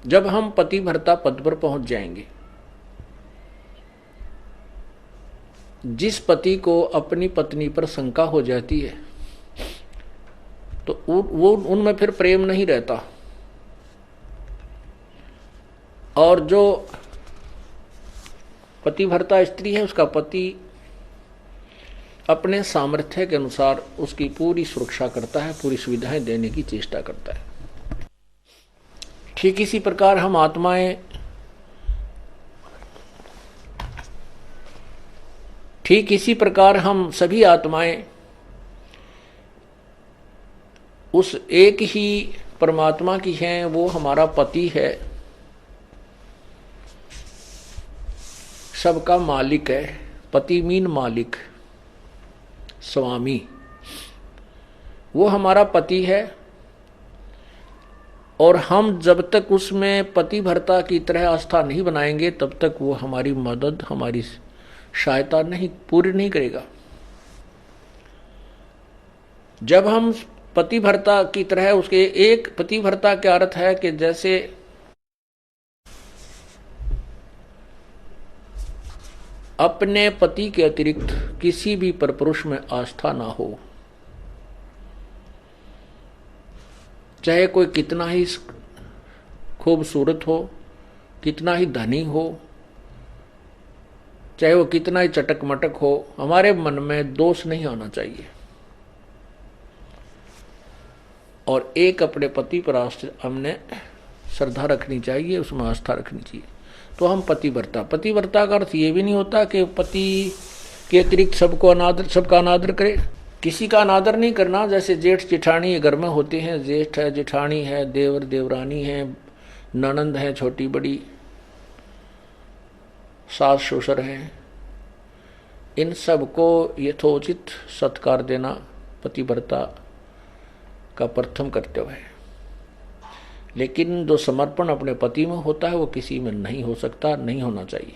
जब हम पतिव्रता पद पर पहुंच जाएंगे, जिस पति को अपनी पत्नी पर शंका हो जाती है तो वो उनमें फिर प्रेम नहीं रहता, और जो पतिव्रता स्त्री है उसका पति अपने सामर्थ्य के अनुसार उसकी पूरी सुरक्षा करता है, पूरी सुविधाएं देने की चेष्टा करता है। ठीक इसी प्रकार हम आत्माएं, ठीक इसी प्रकार हम सभी आत्माएं उस एक ही परमात्मा की हैं, वो हमारा पति है, सबका मालिक है। पति मीन मालिक, स्वामी, वो हमारा पति है। और हम जब तक उसमें पतिव्रता की तरह आस्था नहीं बनाएंगे तब तक वो हमारी मदद, हमारी सहायता नहीं पूरी नहीं करेगा। जब हम पतिव्रता की तरह उसके, एक पतिव्रता का अर्थ है कि जैसे अपने पति के अतिरिक्त किसी भी परपुरुष में आस्था ना हो, चाहे कोई कितना ही खूबसूरत हो, कितना ही धनी हो, चाहे वो कितना ही चटक मटक हो, हमारे मन में दोष नहीं आना चाहिए। और एक अपने पति पर हमने श्रद्धा रखनी चाहिए, उसमें आस्था रखनी चाहिए, तो हम पतिव्रता। पतिव्रता का अर्थ ये भी नहीं होता कि पति के अतिरिक्त सबका अनादर करे, किसी का अनादर नहीं करना। जैसे जेठ जेठानी घर में होते हैं, जेठ है, जेठानी है, देवर देवरानी है, ननंद है छोटी बड़ी, सास ससुर हैं, इन सबको यथोचित सत्कार देना पतिव्रता का प्रथम कर्तव्य है। लेकिन जो समर्पण अपने पति में होता है वो किसी में नहीं हो सकता, नहीं होना चाहिए,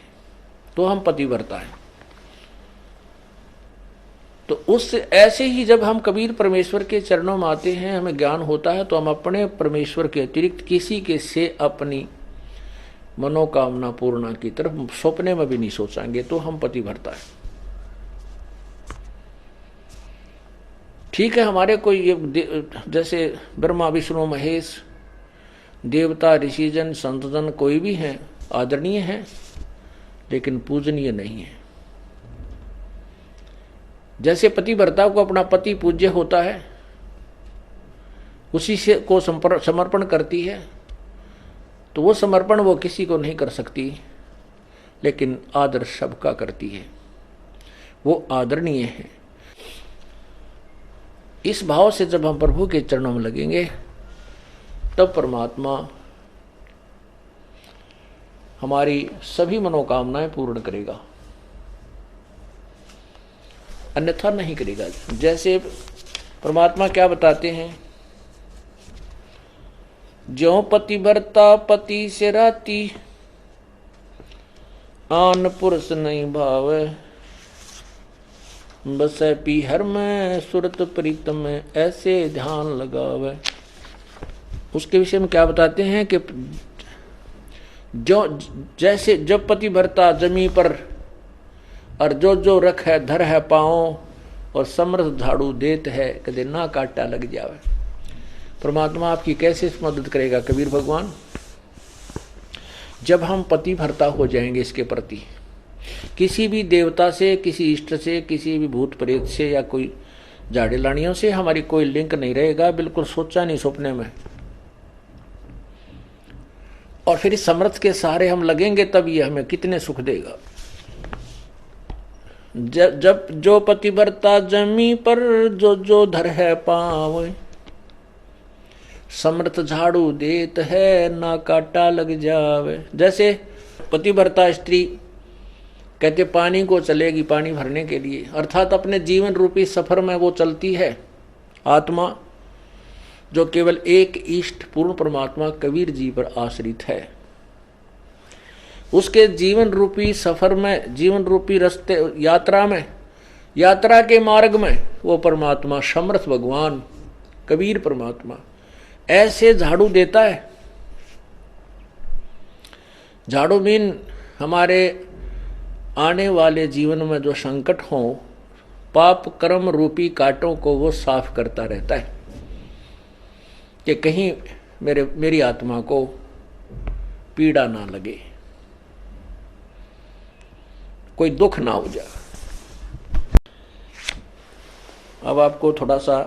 तो हम पतिव्रता हैं। तो उस ऐसे ही जब हम कबीर परमेश्वर के चरणों में आते हैं, हमें ज्ञान होता है, तो हम अपने परमेश्वर के अतिरिक्त किसी के से अपनी मनोकामना पूर्णा की तरफ सपने में भी नहीं सोचेंगे, तो हम पतिव्रता है। ठीक है, हमारे कोई जैसे ब्रह्मा विष्णु महेश, देवता ऋषिजन संतजन कोई भी हैं, आदरणीय हैं, लेकिन पूजनीय नहीं है। जैसे पतिव्रता को अपना पति पूज्य होता है, उसी से को समर्पण करती है, तो वो समर्पण वो किसी को नहीं कर सकती, लेकिन आदर सबका करती है, वो आदरणीय है। इस भाव से जब हम प्रभु के चरणों में लगेंगे तब परमात्मा हमारी सभी मनोकामनाएं पूर्ण करेगा, अन्यथा नहीं करेगा। जैसे परमात्मा क्या बताते हैं, ज्यों पतिव्रता पति से राती, आन पुरुष नहीं भावे, बस पीहर में सुरत प्रीतम में ऐसे ध्यान लगावे। उसके विषय में क्या बताते हैं कि जो जैसे जब पतिव्रता जमी पर और जो जो रख है धर है पाँव, और समर्थ झाड़ू देत है कदे ना काटा लग जावे। परमात्मा आपकी कैसे मदद करेगा कबीर भगवान? जब हम पतिव्रता हो जाएंगे इसके प्रति, किसी भी देवता से, किसी इष्ट से, किसी भी भूत प्रेत से या कोई झाड़े लानियों से हमारी कोई लिंक नहीं रहेगा, बिल्कुल सोचा नहीं सपने में। और फिर इस समर्थ के सहारे हम लगेंगे तब ये हमें कितने सुख देगा। जब जो पतिव्रता जमी पर जो जो धर है पाँव, समर्थ झाड़ू देत है ना काटा लग जावे। जैसे पतिव्रता स्त्री कहते पानी को चलेगी पानी भरने के लिए, अर्थात अपने जीवन रूपी सफर में वो चलती है आत्मा, जो केवल एक इष्ट पूर्ण परमात्मा कबीर जी पर आश्रित है। उसके जीवन रूपी सफर में, जीवन रूपी रास्ते यात्रा में, यात्रा के मार्ग में वो परमात्मा समर्थ भगवान कबीर परमात्मा ऐसे झाड़ू देता है झाड़ू मीन हमारे आने वाले जीवन में जो संकट हो, पाप कर्म रूपी कांटों को वो साफ करता रहता है कि कहीं मेरी आत्मा को पीड़ा ना लगे, कोई दुख ना हो जाए। अब आपको थोड़ा सा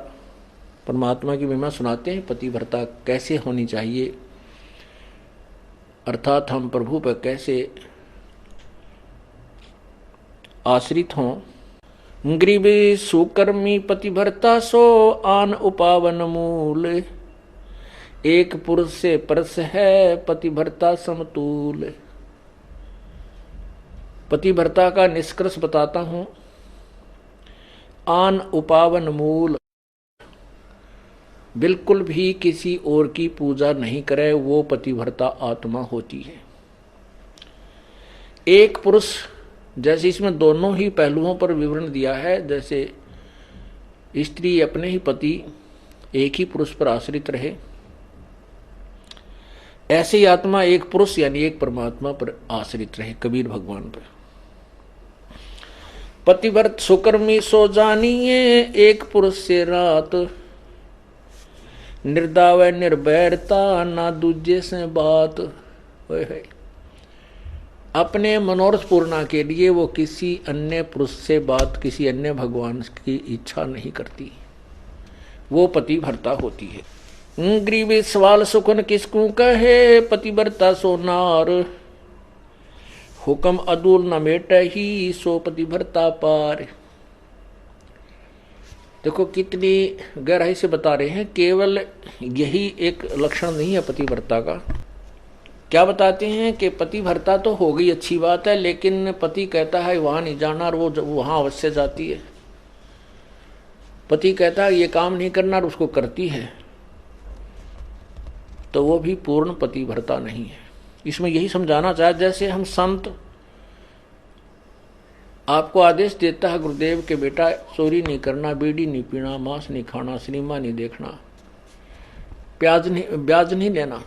परमात्मा की महिमा सुनाते हैं, पतिव्रता कैसे होनी चाहिए, अर्थात हम प्रभु पर कैसे आश्रित हों। गरीबी सुकर्मी पतिव्रता सो आन उपावन मूल, एक पुरुष से परस है पतिव्रता समतूल। पतिव्रता का निष्कर्ष बताता हूं। आन उपावन मूल, बिल्कुल भी किसी और की पूजा नहीं करे, वो पतिव्रता आत्मा होती है। एक पुरुष, जैसे इसमें दोनों ही पहलुओं पर विवरण दिया है, जैसे स्त्री अपने ही पति एक ही पुरुष पर आश्रित रहे, ऐसे ही आत्मा एक पुरुष यानी एक परमात्मा पर आश्रित रहे, कबीर भगवान पर। पतिव्रत सुकर्मी सो जानिए, एक पुरुष से रात, निर्दाव निर्भरता ना दूजे से बात। अपने मनोरथ पूर्णा के लिए वो किसी अन्य पुरुष से बात, किसी अन्य भगवान की इच्छा नहीं करती, वो पतिव्रता होती है। गरीबी सवाल सुखन किसको कहे, पतिव्रता सो नार, हुक्म अदूल न मेट ही सो पतिव्रता पार। देखो कितनी गहराई से बता रहे हैं, केवल यही एक लक्षण नहीं है पतिव्रता का। क्या बताते हैं कि पतिव्रता तो हो गई, अच्छी बात है, लेकिन पति कहता है वहां नहीं जाना और वो वहां अवश्य जाती है। पति कहता है ये काम नहीं करना और उसको करती है, तो वो भी पूर्ण पतिव्रता नहीं है। इसमें यही समझाना चाहे, जैसे हम संत आपको आदेश देता है गुरुदेव के बेटा चोरी नहीं करना, बीड़ी नहीं पीना, मांस नहीं खाना, सिनेमा नहीं देखना, ब्याज नहीं लेना,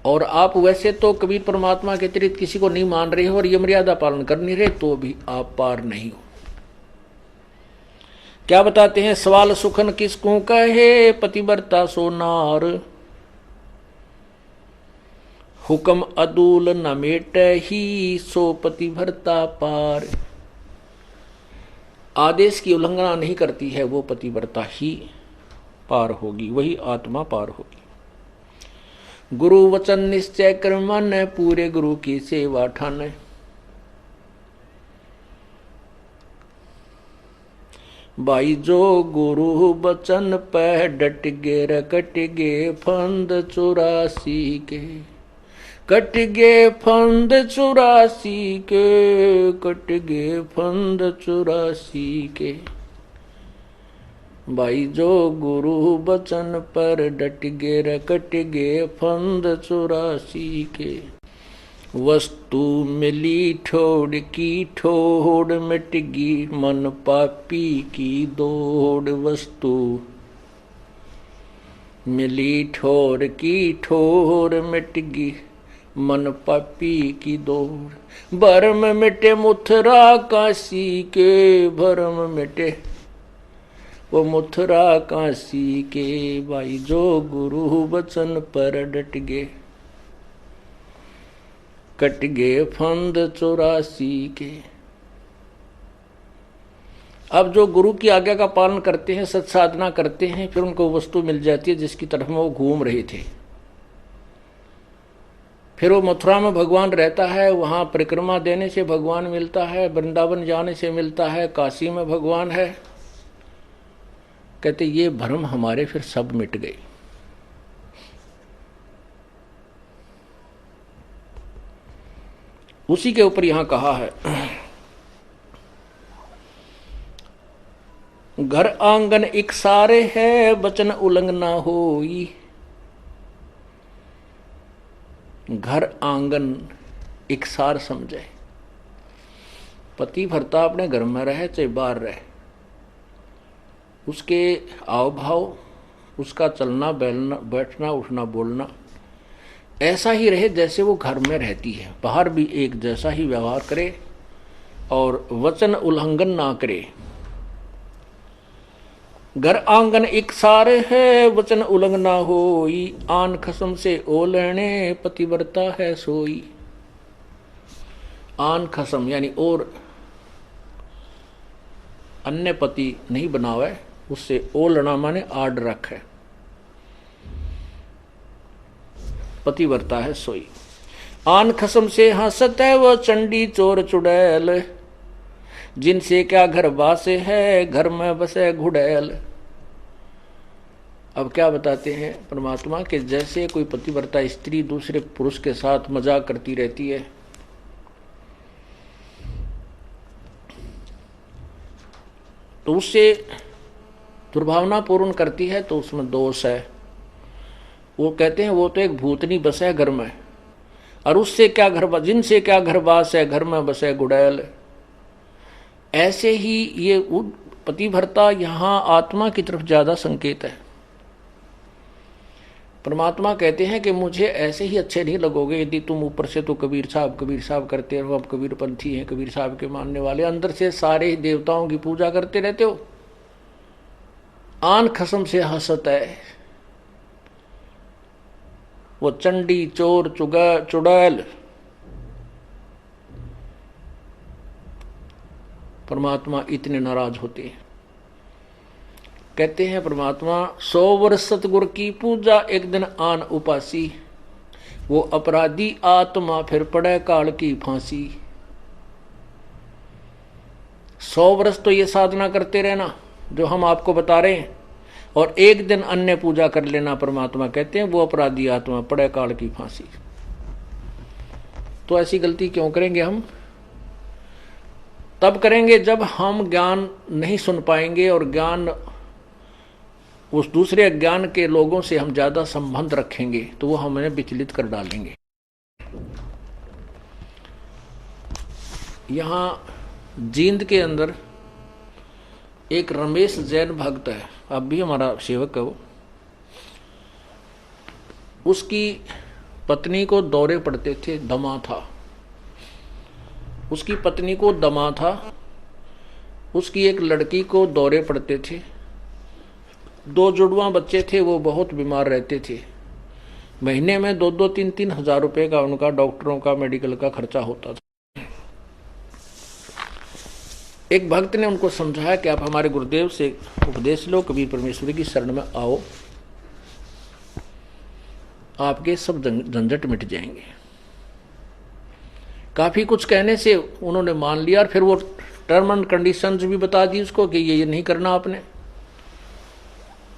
और आप वैसे तो कबीर परमात्मा के अतिरिक्त किसी को नहीं मान रहे हो और ये मर्यादा पालन कर नहीं रहे, तो भी आप पार नहीं हो। क्या बताते हैं, सवाल सुखन किसको कहे, पतिव्रता सो नार, हुक्म अदूल न मेट ही सो पतिव्रता पार। आदेश की उल्लंघना नहीं करती है वो पतिव्रता ही पार होगी, वही आत्मा पार होगी। गुरु वचन निश्चय कर मन, पूरे गुरु की सेवा ठान। भाई जो गुरु वचन पे डट गे रकट गे फंद 84 के, कट गे फंद 84 के, कट गे फंद 84 के। भाई जो गुरु बचन पर डट गे रकट गे फंद 84 के। वस्तु मिली ठोड़ की ठोड़ मिट गी, मन पापी की दौड़। वस्तु मिली ठोर की ठोर मिट गी, मन पापी की दौड़। भरम मिटे मुथरा काशी के, भरम मिटे वो मुथरा काशी के। भाई जो गुरु वचन पर डट गे, कट गे फंद 84 के। अब जो गुरु की आज्ञा का पालन करते हैं, सत्साधना करते हैं, फिर उनको वस्तु मिल जाती है जिसकी तरफ में वो घूम रहे थे। फिर वो मथुरा में भगवान रहता है, वहां परिक्रमा देने से भगवान मिलता है, वृंदावन जाने से मिलता है, काशी में भगवान है। कहते ये भ्रम हमारे फिर सब मिट गए। उसी के ऊपर यहां कहा है, घर आंगन एक सारे है, वचन उल्लंघना होई। घर आंगन एक सार समझे। पतिव्रता अपने घर में रहे चाहे बाहर रहे, उसके आव भाव, उसका चलना बैठना उठना बोलना, ऐसा ही रहे जैसे वो घर में रहती है, बाहर भी एक जैसा ही व्यवहार करे और वचन उल्लंघन ना करे। घर आंगन एक सारे है, वचन उल्लंघन ना होई, आन खसम से ओलने पतिव्रता है सोई। आन खसम यानी और अन्य पति नहीं बनावे, उससे ओलना माने आड रखे, पतिव्रता है सोई। आन खसम से हंसत है वो चंडी चोर चुड़ैल, जिनसे क्या घर बासे है, घर में बसे घुड़ैल। अब क्या बताते हैं परमात्मा के, जैसे कोई पतिव्रता स्त्री दूसरे पुरुष के साथ मजाक करती रहती है, तो उससे दुर्भावना पूर्ण करती है, तो उसमें दोष है। वो कहते हैं वो तो एक भूतनी बस है घर में, और उससे क्या घर, जिनसे क्या घर बास है, घर में बसे गुड़ैल। ऐसे ही ये पतिव्रता यहाँ आत्मा की तरफ ज्यादा संकेत है। परमात्मा कहते हैं कि मुझे ऐसे ही अच्छे नहीं लगोगे यदि तुम ऊपर से तो कबीर साहब करते रहो, अब कबीर पंथी हैं, कबीर साहब के मानने वाले, अंदर से सारे ही देवताओं की पूजा करते रहते हो। आन खसम से हंसत है वो चंडी चोर चुड़ैल। परमात्मा इतने नाराज होते हैं। कहते हैं परमात्मा 100 वर्ष सतगुरु की पूजा, एक दिन आन उपासी, वो अपराधी आत्मा फिर पड़े काल की फांसी। 100 वर्ष तो ये साधना करते रहना जो हम आपको बता रहे हैं, और एक दिन अन्य पूजा कर लेना, परमात्मा कहते हैं वो अपराधी आत्मा पड़े काल की फांसी। तो ऐसी गलती क्यों करेंगे हम? तब करेंगे जब हम ज्ञान नहीं सुन पाएंगे, और ज्ञान उस दूसरे ज्ञान के लोगों से हम ज्यादा संबंध रखेंगे, तो वो हमें विचलित कर डालेंगे। यहां जींद के अंदर एक रमेश जैन भक्त है, अब भी हमारा सेवक है वो। उसकी पत्नी को दौरे पड़ते थे, दमा था उसकी पत्नी को, दमा था उसकी। एक लड़की को दौरे पड़ते थे, 2 जुड़वा बच्चे थे, वो बहुत बीमार रहते थे। महीने में 2-2, 3-3 हजार रुपए का उनका डॉक्टरों का, मेडिकल का खर्चा होता था। एक भक्त ने उनको समझाया कि आप हमारे गुरुदेव से उपदेश लो, कबीर परमेश्वरी की शरण में आओ, आपके सब झंझट मिट जाएंगे। काफी कुछ कहने से उन्होंने मान लिया, और फिर वो टर्म एंड कंडीशंस भी बता दी उसको कि ये नहीं करना आपने।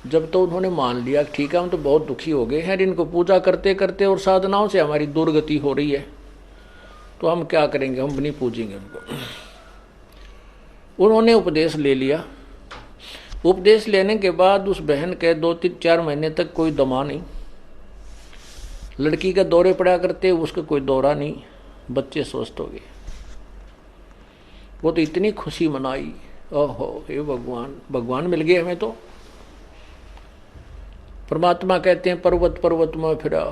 जब तो उन्होंने मान लिया ठीक है, हम तो बहुत दुखी हो गए हैं, इनको पूजा करते करते और साधनाओं से हमारी दुर्गति हो रही है, तो हम क्या करेंगे, हम नहीं पूजेंगे उनको। उन्होंने उपदेश ले लिया। उपदेश लेने के बाद उस बहन के 2-3-4 महीने तक कोई दमा नहीं, लड़की के दौरे पड़ा करते, उसका कोई दौरा नहीं, बच्चे स्वस्थ हो गए। वो तो इतनी खुशी मनाई, ओहो हे भगवान, भगवान मिल गए हमें तो। परमात्मा कहते हैं पर्वत पर्वत में फिरा,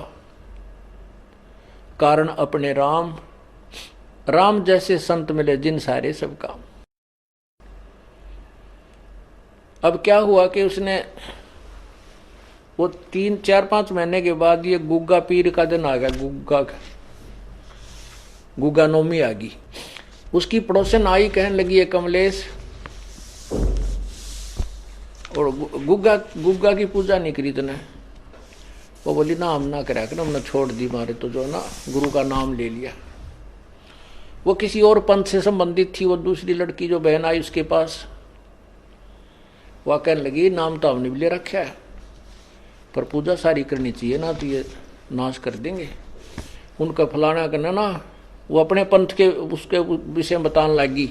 कारण अपने राम, राम जैसे संत मिले जिन सारे सब काम। अब क्या हुआ कि उसने वो 3-4-5 महीने के बाद ये गुग्गा पीर का दिन आ गया, गुग्गा नौमी आ गई। उसकी पड़ोसन आई, कहने लगी है कमलेश, और गुग्गा की पूजा नहीं करी तूने? वो बोली ना हम ना करा कर, हमने छोड़ दी, मारे तो जो ना गुरु का नाम ले लिया। वो किसी और पंथ से संबंधित थी, वो दूसरी लड़की जो बहन आई उसके पास, वह कहने लगी नाम तो हमने भी ले रखा है, पर पूजा सारी करनी चाहिए ना, तो ये नाश कर देंगे। उनका फलाना करना ना, वो अपने पंथ के उसके विषय में बताने लगी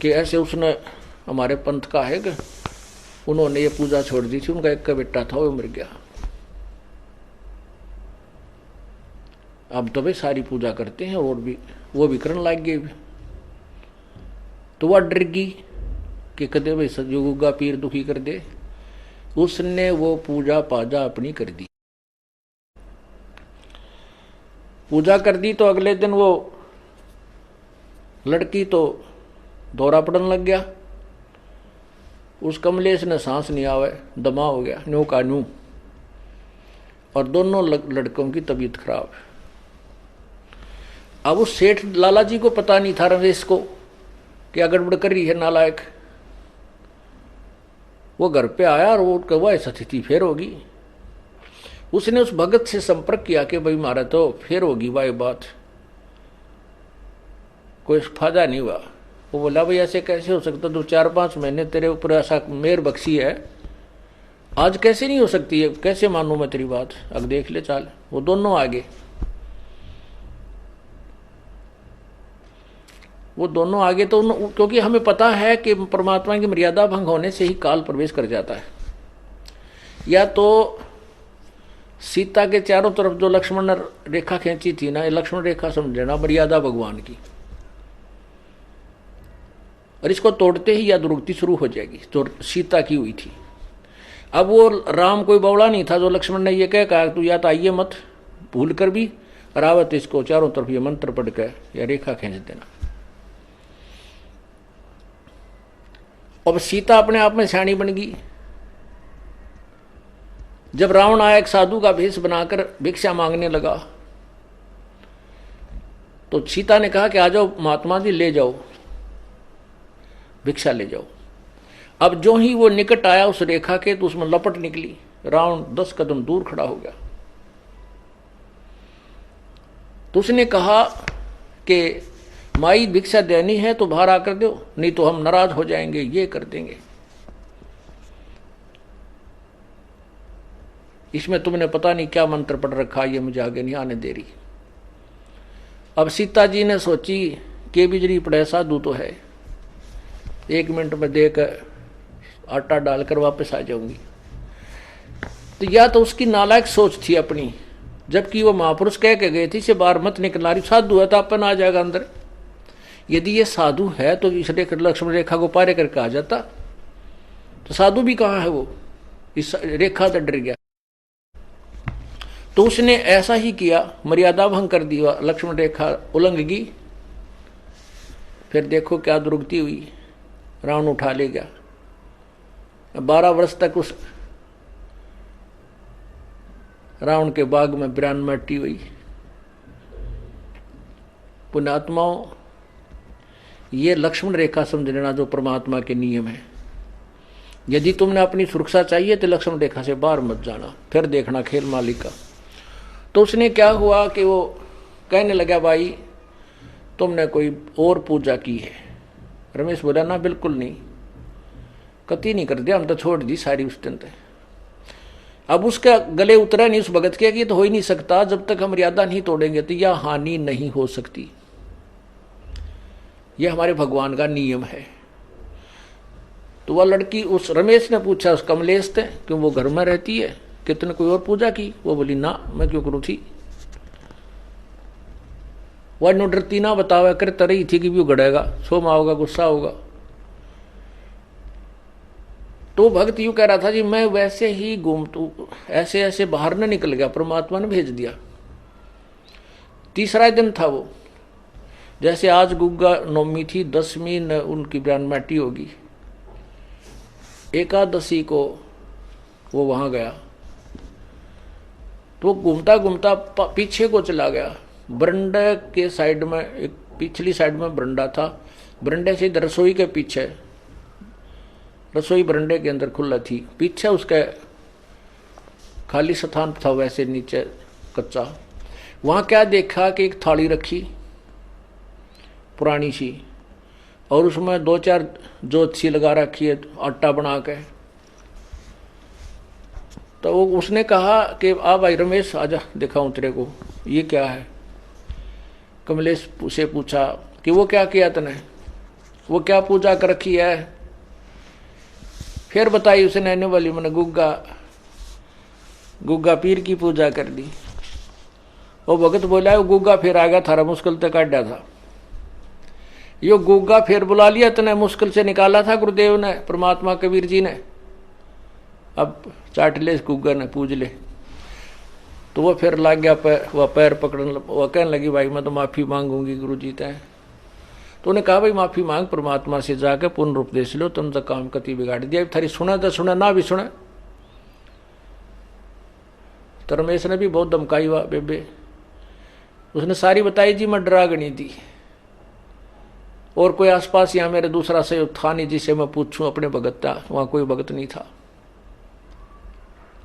कि ऐसे उसने हमारे पंथ का है कि उन्होंने ये पूजा छोड़ दी थी, उनका एक का बेटा था वो मर गया, अब तो भाई सारी पूजा करते हैं, और भी वो भी करने लग गए। तो वह डर गई कि कदे भाई सजो गुग्गा पीर दुखी कर दे, उसने वो पूजा पाजा अपनी कर दी। पूजा कर दी तो अगले दिन वो लड़की तो दौरा पड़ने लग गया। उस कमलेश ने सांस नहीं आवे, दमा हो गया न्यू का न्यू, और दोनों लड़कों की तबीयत खराब है। अब उस सेठ लाला जी को पता नहीं था रमेश को क्या गड़बड़ कर रही है नालायक। वो घर पे आया और वो कहा ऐसा स्थिति फिर होगी। उसने उस भगत से संपर्क किया कि भाई मारा तो फिर होगी भाई बात, कोई फायदा नहीं हुआ। वो बोला भाई ऐसे कैसे हो सकता, 2-4-5 महीने तेरे ऊपर ऐसा मेहर बख्शी है, आज कैसे नहीं हो सकती है, कैसे मानूं मैं तेरी बात, अब देख ले चाल। वो दोनों आगे, वो दोनों आगे तो क्योंकि हमें पता है कि परमात्मा की मर्यादा भंग होने से ही काल प्रवेश कर जाता है। या तो सीता के चारों तरफ जो लक्ष्मण ने रेखा खींची थी ना, ये लक्ष्मण रेखा समझना मर्यादा भगवान की, और इसको तोड़ते ही या दुर्गति शुरू हो जाएगी जो सीता की हुई थी। अब वो राम कोई बवड़ा नहीं था जो लक्ष्मण ने ये कहा तू या तो आइए मत भूल कर भी, रावत इसको चारों तरफ ये मंत्र पढ़ कर या रेखा खींच देना। अब सीता अपने आप में सियाणी बन गई। जब रावण आया एक साधु का भेष बनाकर भिक्षा मांगने लगा, तो सीता ने कहा कि आ जाओ महात्मा जी, ले जाओ भिक्षा ले जाओ। अब जो ही वो निकट आया उस रेखा के, तो उसमें लपट निकली, रावण 10 कदम दूर खड़ा हो गया। तो उसने कहा कि माई भिक्षा देनी है तो बाहर आकर दो, नहीं तो हम नाराज हो जाएंगे, ये कर देंगे। इसमें तुमने पता नहीं क्या मंत्र पढ़ रखा, ये मुझे आगे नहीं आने दे रही। अब सीता जी ने सोची कि बिजली पड़े साधु तो है, 1 मिनट में देकर आटा डालकर वापस आ जाऊंगी। तो या तो उसकी नालायक सोच थी अपनी, जबकि वो महापुरुष कह के गए थे इसे बाहर मत निकलना रही, साधु है तो अपन आ जाएगा अंदर। यदि ये साधु है तो इस लक्ष्मण रेखा को पारे करके आ जाता, तो साधु भी कहाँ है वो, इस रेखा से डर गया। तो उसने ऐसा ही किया, मर्यादा भंग कर दिया, लक्ष्मण रेखा उल्लंघ गई। फिर देखो क्या दुर्गति हुई, रावण उठा ले गया। 12 वर्ष तक उस रावण के बाग में बिरान मट्टी हुई। पुण्यात्माओं, ये लक्ष्मण रेखा समझ लेना जो परमात्मा के नियम है। यदि तुमने अपनी सुरक्षा चाहिए तो लक्ष्मण रेखा से बाहर मत जाना, फिर देखना खेल मालिक का। तो उसने क्या हुआ कि वो कहने लगा भाई तुमने कोई और पूजा की है। रमेश बोला ना बिल्कुल नहीं, कति नहीं कर दिया, हम तो छोड़ दी सारी उस दिन। अब उसका गले उतरा नहीं उस भगत के कि तो हो ही नहीं सकता, जब तक हम मर्यादा नहीं तोड़ेंगे तो यह हानि नहीं हो सकती, यह हमारे भगवान का नियम है। तो वह लड़की उस रमेश ने पूछा उस कमलेश से, क्यों वो घर में रहती है, कितने कोई और पूजा की? वो बोली ना, मैं क्यों करूं थी। वह नो डरती ना बतावा कर तरही थी कि भी गड़ेगा, सोमा होगा, गुस्सा होगा। तो भक्त यूं कह रहा था जी मैं वैसे ही घूमतू ऐसे ऐसे बाहर न निकल गया, परमात्मा ने भेज दिया। तीसरा दिन था वो, जैसे आज गुग्गा नवमी थी, 10वीं न उनकी ब्रह्मटी होगी, एकादशी को वो वहां गया। तो घूमता घूमता पीछे को चला गया, बरंडे के साइड में, एक पिछली साइड में बरंडा था, बरंडे से रसोई के पीछे, रसोई बरंडे के अंदर खुला थी, पीछे उसके खाली स्थान था, वैसे नीचे कच्चा। वहां क्या देखा कि एक थाली रखी पुरानी सी, और उसमें 2-4 जोत सी लगा रखी है आटा बना के। तो वो उसने कहा कि आ भाई रमेश आजा दिखाऊं तेरे को, ये क्या है। कमलेश से पूछा कि वो क्या किया तने, वो क्या पूजा कर रखी है। फिर बताई उसने, आने वाली मैंने गुग्गा पीर की पूजा कर दी। वो भगत बोला वो गुग्गा फिर आ गया, थारा मुश्किल से काटा था। यो गुग्गा फिर बुला लिया तने, मुश्किल से निकाला था गुरुदेव ने, परमात्मा कबीर जी ने। अब चाट ले इस गुग्गा ने, पूज ले। तो वो फिर लग गया वह पैर पकड़ने, वह कहने लगी भाई मैं तो माफ़ी मांगूंगी गुरुजी तय। तो उन्हें कहा भाई माफ़ी मांग, परमात्मा से जाकर पूर्ण उपदेश लो, तुम तो काम कति बिगाड़ दिया, थारी सुना तो सुना, ना भी सुना। तो रमेश ने भी बहुत धमकाई हुआ बेबे, उसने सारी बताई जी, मैं डरा गणी थी और कोई आसपास यहाँ मेरे दूसरा सहयोग था नहीं जिसे मैं पूछूं अपने भगत था, वहाँ कोई भगत नहीं था।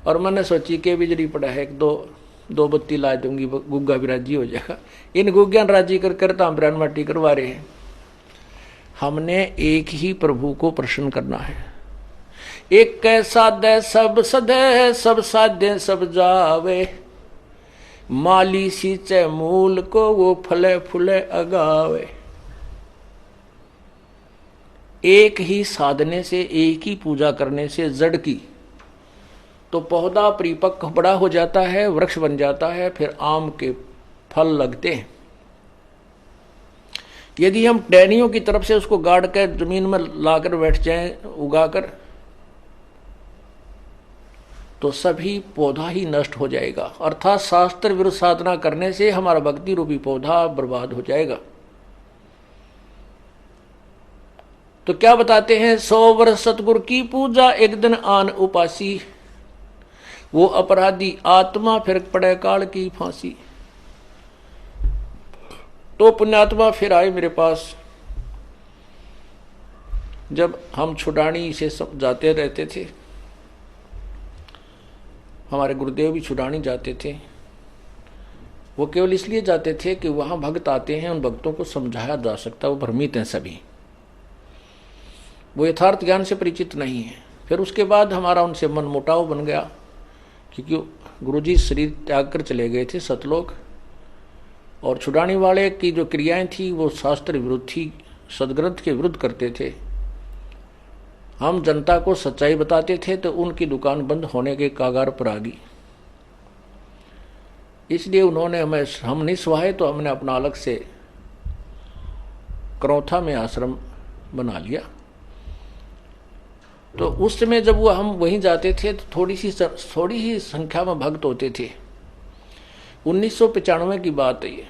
और मैंने सोची कि बिजली पड़ा है, एक दो बत्ती ला दूंगी, गुग्गा भी राजी हो जाएगा। इन गुग्गियान राजी कर तांबरान माटी करवा रहे हैं। हमने एक ही प्रभु को प्रसन्न करना है। एक साधे सब सदे, सब साधे सब जावे, माली सींचे मूल को वो फले फूले अगावे। एक ही साधने से, एक ही पूजा करने से जड़ की तो पौधा परिपक्व बड़ा हो जाता है, वृक्ष बन जाता है, फिर आम के फल लगते हैं। यदि हम टहनियों की तरफ से उसको गाड़ कर जमीन में लाकर बैठ जाएं उगाकर, तो सभी पौधा ही नष्ट हो जाएगा। अर्थात शास्त्र विरुद्ध साधना करने से हमारा भक्ति रूपी पौधा बर्बाद हो जाएगा। तो क्या बताते हैं, 100 वर्ष सतगुरु की पूजा, एक दिन आन उपासी, वो अपराधी आत्मा फिर पड़े काल की फांसी। तो पुण्यात्मा फिर आए मेरे पास। जब हम छुड़ानी से जाते रहते थे, हमारे गुरुदेव भी छुड़ानी जाते थे, वो केवल इसलिए जाते थे कि वहां भक्त आते हैं, उन भक्तों को समझाया जा सकता, वो भ्रमित हैं सभी, वो यथार्थ ज्ञान से परिचित नहीं है। फिर उसके बाद हमारा उनसे मन मुटाव बन गया, क्योंकि गुरुजी शरीर त्याग कर चले गए थे सतलोक, और छुड़ाने वाले की जो क्रियाएं थी वो शास्त्र विरुद्ध थी, सदग्रंथ के विरुद्ध करते थे। हम जनता को सच्चाई बताते थे तो उनकी दुकान बंद होने के कागार पर आ गई। इसलिए उन्होंने हम नहीं सुहाए, तो हमने अपना अलग से करौथा में आश्रम बना लिया। तो उस समय जब वो हम वहीं जाते थे तो थोड़ी ही संख्या में भक्त होते थे। 1995 की बात है ये।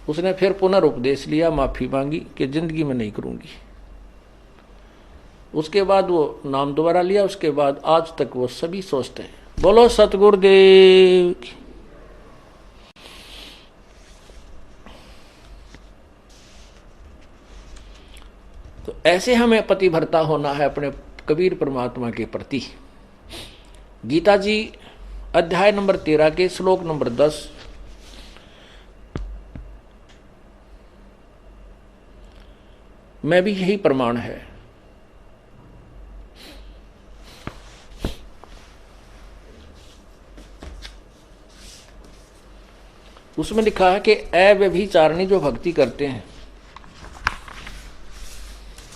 उसने फिर पुनर्उपदेश लिया, माफी मांगी कि जिंदगी में नहीं करूंगी। उसके बाद वो नाम दोबारा लिया, उसके बाद आज तक वो सभी सोचते हैं। बोलो सतगुरुदेव की। तो ऐसे हमें पतिव्रता होना है अपने कबीर परमात्मा के प्रति। गीता जी अध्याय नंबर 13 के श्लोक नंबर 10, में भी यही प्रमाण है। उसमें लिखा है कि अव्यभिचारिणी जो भक्ति करते हैं,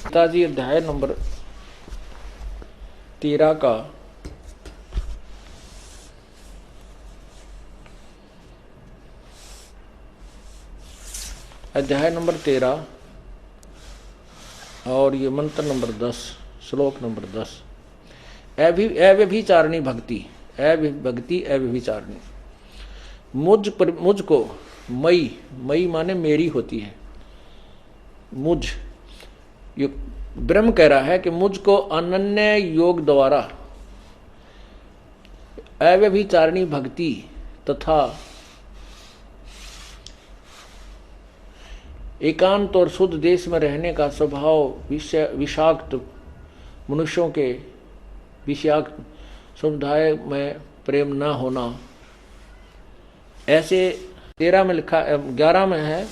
गीता जी अध्याय नंबर 13 का अध्याय नंबर 13 और ये मंत्र नंबर 10, श्लोक नंबर 10, अव्यभिचारिणी भक्ति, भक्ति अव्यभिचारिणी। मुझको मई माने मेरी होती है। मुझ ये ब्रह्म कह रहा है कि मुझको अनन्य योग द्वारा अव्यभिचारिणी भक्ति तथा एकांत और शुद्ध देश में रहने का स्वभाव, विषाक्त मनुष्यों के विषाक्त समुदाय में प्रेम न होना, ऐसे 13 में लिखा, 11 में है,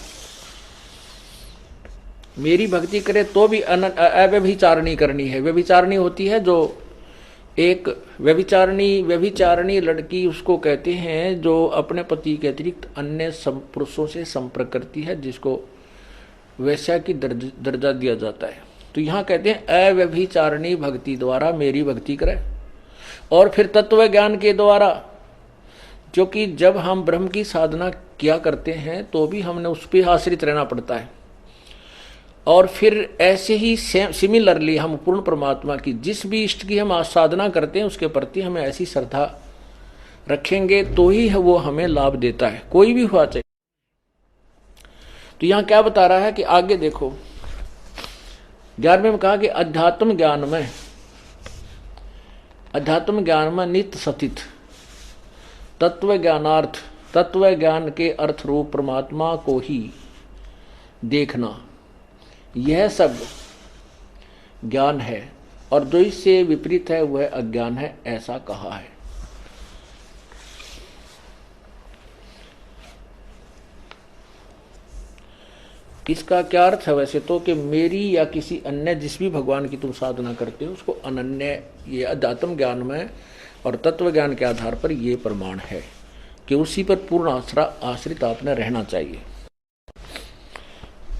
मेरी भक्ति करे तो भी अव्यभिचारिणी करनी है। व्यभिचारिणी होती है जो एक व्यभिचारिणी लड़की उसको कहते हैं जो अपने पति के अतिरिक्त अन्य पुरुषों से संपर्क करती है, जिसको वैश्या की दर्जा दिया जाता है। तो यहाँ कहते हैं अव्यभिचारिणी भक्ति द्वारा मेरी भक्ति करे। और फिर तत्व ज्ञान के द्वारा, जो कि जब हम ब्रह्म की साधना किया करते हैं तो भी हमने उस पर आश्रित रहना पड़ता है। और फिर ऐसे ही सिमिलरली हम पूर्ण परमात्मा की जिस भी इष्ट की हम साधना करते हैं उसके प्रति हमें ऐसी श्रद्धा रखेंगे तो ही वो हमें लाभ देता है, कोई भी हुआ चाहिए। तो यहां क्या बता रहा है कि आगे देखो 11वें में कहा कि अध्यात्म ज्ञान में नित्य सतित तत्व ज्ञानार्थ, तत्व ज्ञान के अर्थ रूप परमात्मा को ही देखना, यह सब ज्ञान है, और जो इससे विपरीत है वह अज्ञान है, ऐसा कहा है। इसका क्या अर्थ है वैसे तो कि मेरी या किसी अन्य जिस भी भगवान की तुम साधना करते हो उसको अनन्य, ये अध्यात्म ज्ञान में और तत्व ज्ञान के आधार पर ये प्रमाण है कि उसी पर पूर्ण आश्रित आपने रहना चाहिए।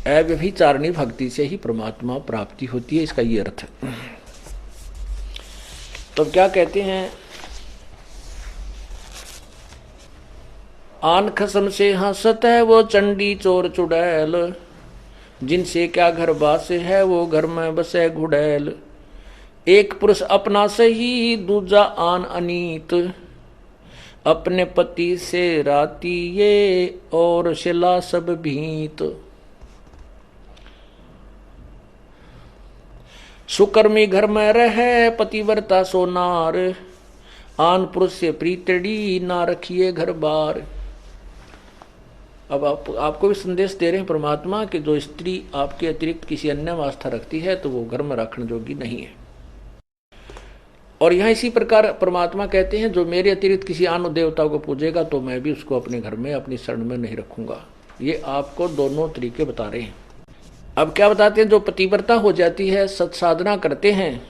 अव्यभिचारिणी भक्ति से ही परमात्मा प्राप्ति होती है, इसका ये अर्थ है। तो क्या कहते हैं, आन खसम से हंसत है वो चंडी चोर चुड़ैल, जिनसे क्या घर बास है वो घर में बसे घुड़ैल। एक पुरुष अपना सही दूजा आन अनीत, अपने पति से राती ये और शिला सब भीत। सुकर्मी घर में रहे पतिव्रता सोनार, आन पुरुष से प्रीतड़ी ना रखिए घर बार। अब आपको भी संदेश दे रहे हैं परमात्मा कि जो स्त्री आपके अतिरिक्त किसी अन्य में आस्था रखती है तो वो घर में रखने योग्य नहीं है। और यहाँ इसी प्रकार परमात्मा कहते हैं जो मेरे अतिरिक्त किसी अन्य देवता को पूजेगा तो मैं भी उसको अपने घर में अपनी शरण में नहीं रखूंगा। ये आपको दोनों तरीके बता रहे हैं। अब क्या बताते हैं, जो पतिव्रता हो जाती है, सत्साधना करते हैं,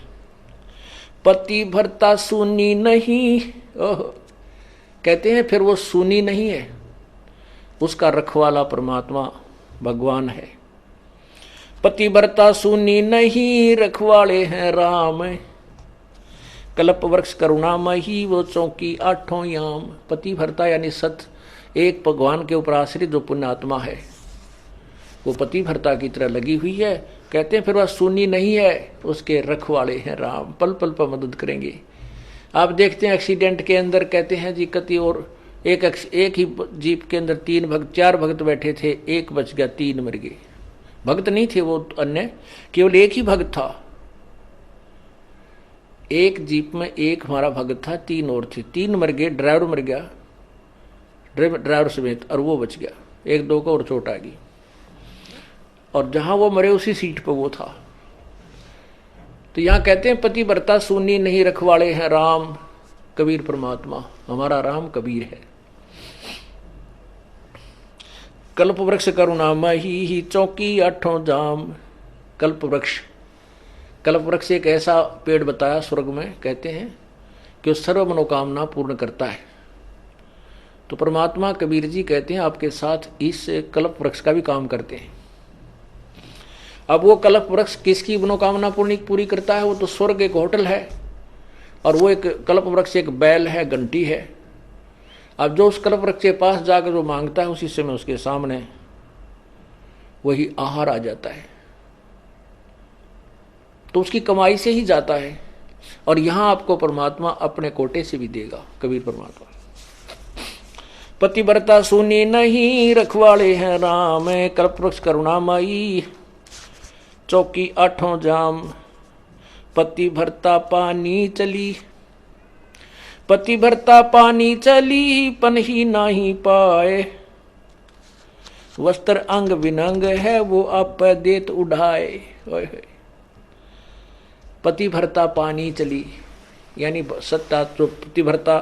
पतिव्रता सुनी नहीं, कहते हैं फिर वो सुनी नहीं है, उसका रखवाला परमात्मा भगवान है। पतिव्रता सुनी नहीं रखवाले हैं राम, कल्प वृक्ष करुणामयी वो चौकी आठों याम। पतिव्रता यानी सत एक भगवान के ऊपर आश्रित जो पुण्यात्मा है वो पतिव्रता की तरह लगी हुई है। कहते हैं फिर वह सुनी नहीं है, उसके रखवाले हैं राम, पल पल पर मदद करेंगे। आप देखते हैं एक्सीडेंट के अंदर कहते हैं जी कति और एक ही जीप के अंदर 4 भक्त बैठे थे, एक बच गया, 3 मर गए। भक्त नहीं थे वो अन्य, केवल एक ही भक्त था। एक जीप में एक हमारा भक्त था, 3 और थे, 3 मर गए, ड्राइवर मर गया, ड्राइवर समेत, और वो बच गया, 1-2 को और चोट आ गई। और जहां वो मरे उसी सीट पर वो था। तो यहां कहते हैं पतिव्रता सुनी नहीं रखवाले हैं राम, कबीर परमात्मा, हमारा राम कबीर है। कल्प वृक्ष करुणामयी ही चौकी आठों जाम। कल्प वृक्ष एक ऐसा पेड़ बताया स्वर्ग में, कहते हैं कि वो सर्व मनोकामना पूर्ण करता है। तो परमात्मा कबीर जी कहते हैं आपके साथ इस कल्प वृक्ष का भी काम करते हैं। अब वो कल्प वृक्ष किसकी मनोकामना पूरी करता है? वो तो स्वर्ग एक होटल है, और वो एक कल्प वृक्ष एक बैल है, घंटी है। अब जो उस कल्प वृक्ष के पास जाकर जो मांगता है उसी समय उसके सामने वही आहार आ जाता है, तो उसकी कमाई से ही जाता है। और यहां आपको परमात्मा अपने कोटे से भी देगा, कबीर परमात्मा। पतिव्रता सुनी नहीं रखवाले हैं राम, कल्प वृक्ष करुणामयी चौकी आठों जाम। पतिव्रता पानी चली पन ही नाही पाए, वस्त्र अंग विनंग है वो आप देत उड़ाए। पतिव्रता पानी चली यानी सत्ता, जो पतिव्रता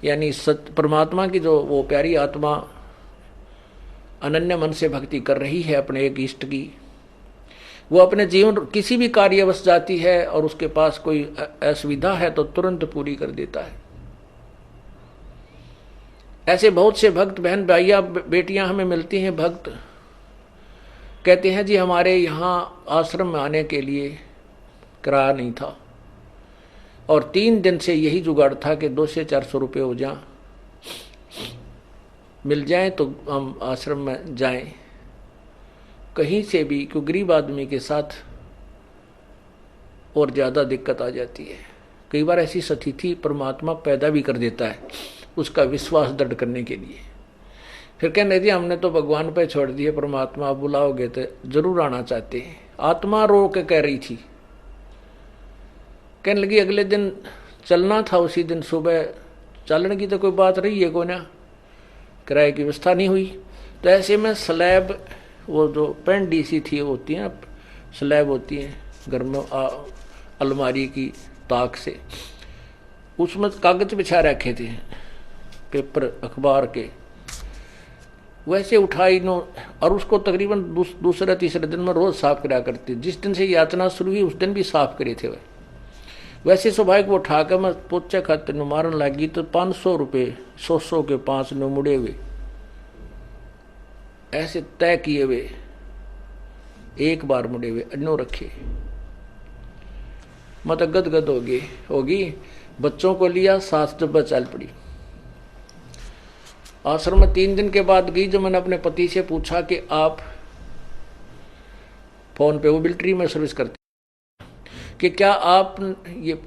यानी परमात्मा की जो वो प्यारी आत्मा अनन्य मन से भक्ति कर रही है अपने एक इष्ट की, वो अपने जीवन किसी भी कार्यवश जाती है और उसके पास कोई असुविधा है तो तुरंत पूरी कर देता है। ऐसे बहुत से भक्त बहन भाइयां बेटियां हमें मिलती हैं, भक्त कहते हैं जी हमारे यहाँ आश्रम में आने के लिए किराया नहीं था, और 3 दिन से यही जुगाड़ था कि 200 से 400 रुपये हो जाए, मिल जाए तो हम आश्रम में जाएं कहीं से भी, क्योंकि गरीब आदमी के साथ और ज़्यादा दिक्कत आ जाती है। कई बार ऐसी स्थिति परमात्मा पैदा भी कर देता है। उसका विश्वास दृढ़ करने के लिए। फिर कहने लगी हमने तो भगवान पे छोड़ दिए, परमात्मा आप बुलाओगे तो जरूर आना चाहते हैं। आत्मा रो के कह रही थी। कहने लगी अगले दिन चलना था, उसी दिन सुबह चलने की तो कोई बात रही है को ना, किराए की व्यवस्था नहीं हुई। तो ऐसे में स्लैब, वो जो पेंडी सी थी होती है, स्लैब होती है घर में अलमारी की ताक से, उसमें कागज बिछा रखे थे पेपर अखबार के, वैसे उठाई नो और उसको तकरीबन दूसरे तीसरे दिन में रोज साफ करा करती। जिस दिन से यातना शुरू हुई उस दिन भी साफ करे थे वह। वैसे स्वाभाविक वो उठाकर मैं पोचे खाते मारन लगी तो 500 रुपये 100 के 5 नो मुड़े हुए ऐसे तय किए हुए, एक बार मुड़े हुए अन्नो रखे। मत गदगद होगी। बच्चों को लिया, सास जब चल पड़ी। आश्रम में 3 दिन के बाद गई, जो मैंने अपने पति से पूछा कि आप फोन पे वो मिलिट्री में सर्विस करते कि क्या आप ये,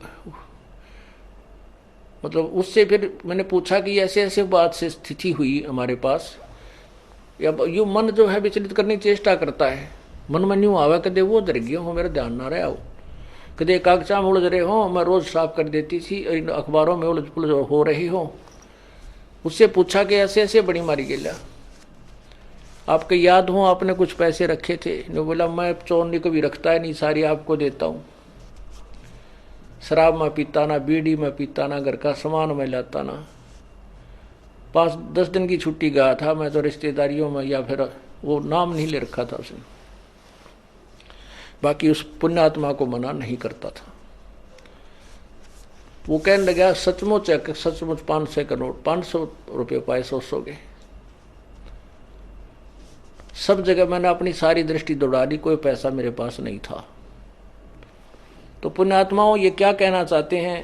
मतलब उससे फिर मैंने पूछा कि ऐसे ऐसे बात से स्थिति हुई हमारे पास, या यू मन जो है विचलित करने की चेष्टा करता है। मन में न्यू आवा कदे वो डर गया हो, मेरा ध्यान ना रहा हो, कदे कागजा में उलझ रहे हो, मैं रोज साफ कर देती थी, अखबारों में उलझ पुलझ हो रही हो। उससे पूछा कि ऐसे ऐसे बड़ी मारी गेला, आपको याद हो आपने कुछ पैसे रखे थे? ने बोला मैं चोरनी कभी रखता है नहीं, सारी आपको देता हूँ। शराब में पीता ना, बीड़ी में पीता ना, घर का सामान में लाता ना। 5-10 दिन की छुट्टी गया था मैं तो रिश्तेदारियों में, या फिर वो नाम नहीं ले रखा था उसने, बाकी उस पुण्यात्मा को मना नहीं करता था। वो कहने लगा सचमुच 500 का नोट, 500 रुपये पाए 100 के। सब जगह मैंने अपनी सारी दृष्टि दौड़ा दी, कोई पैसा मेरे पास नहीं था। तो पुण्यात्माओं ये क्या कहना चाहते हैं?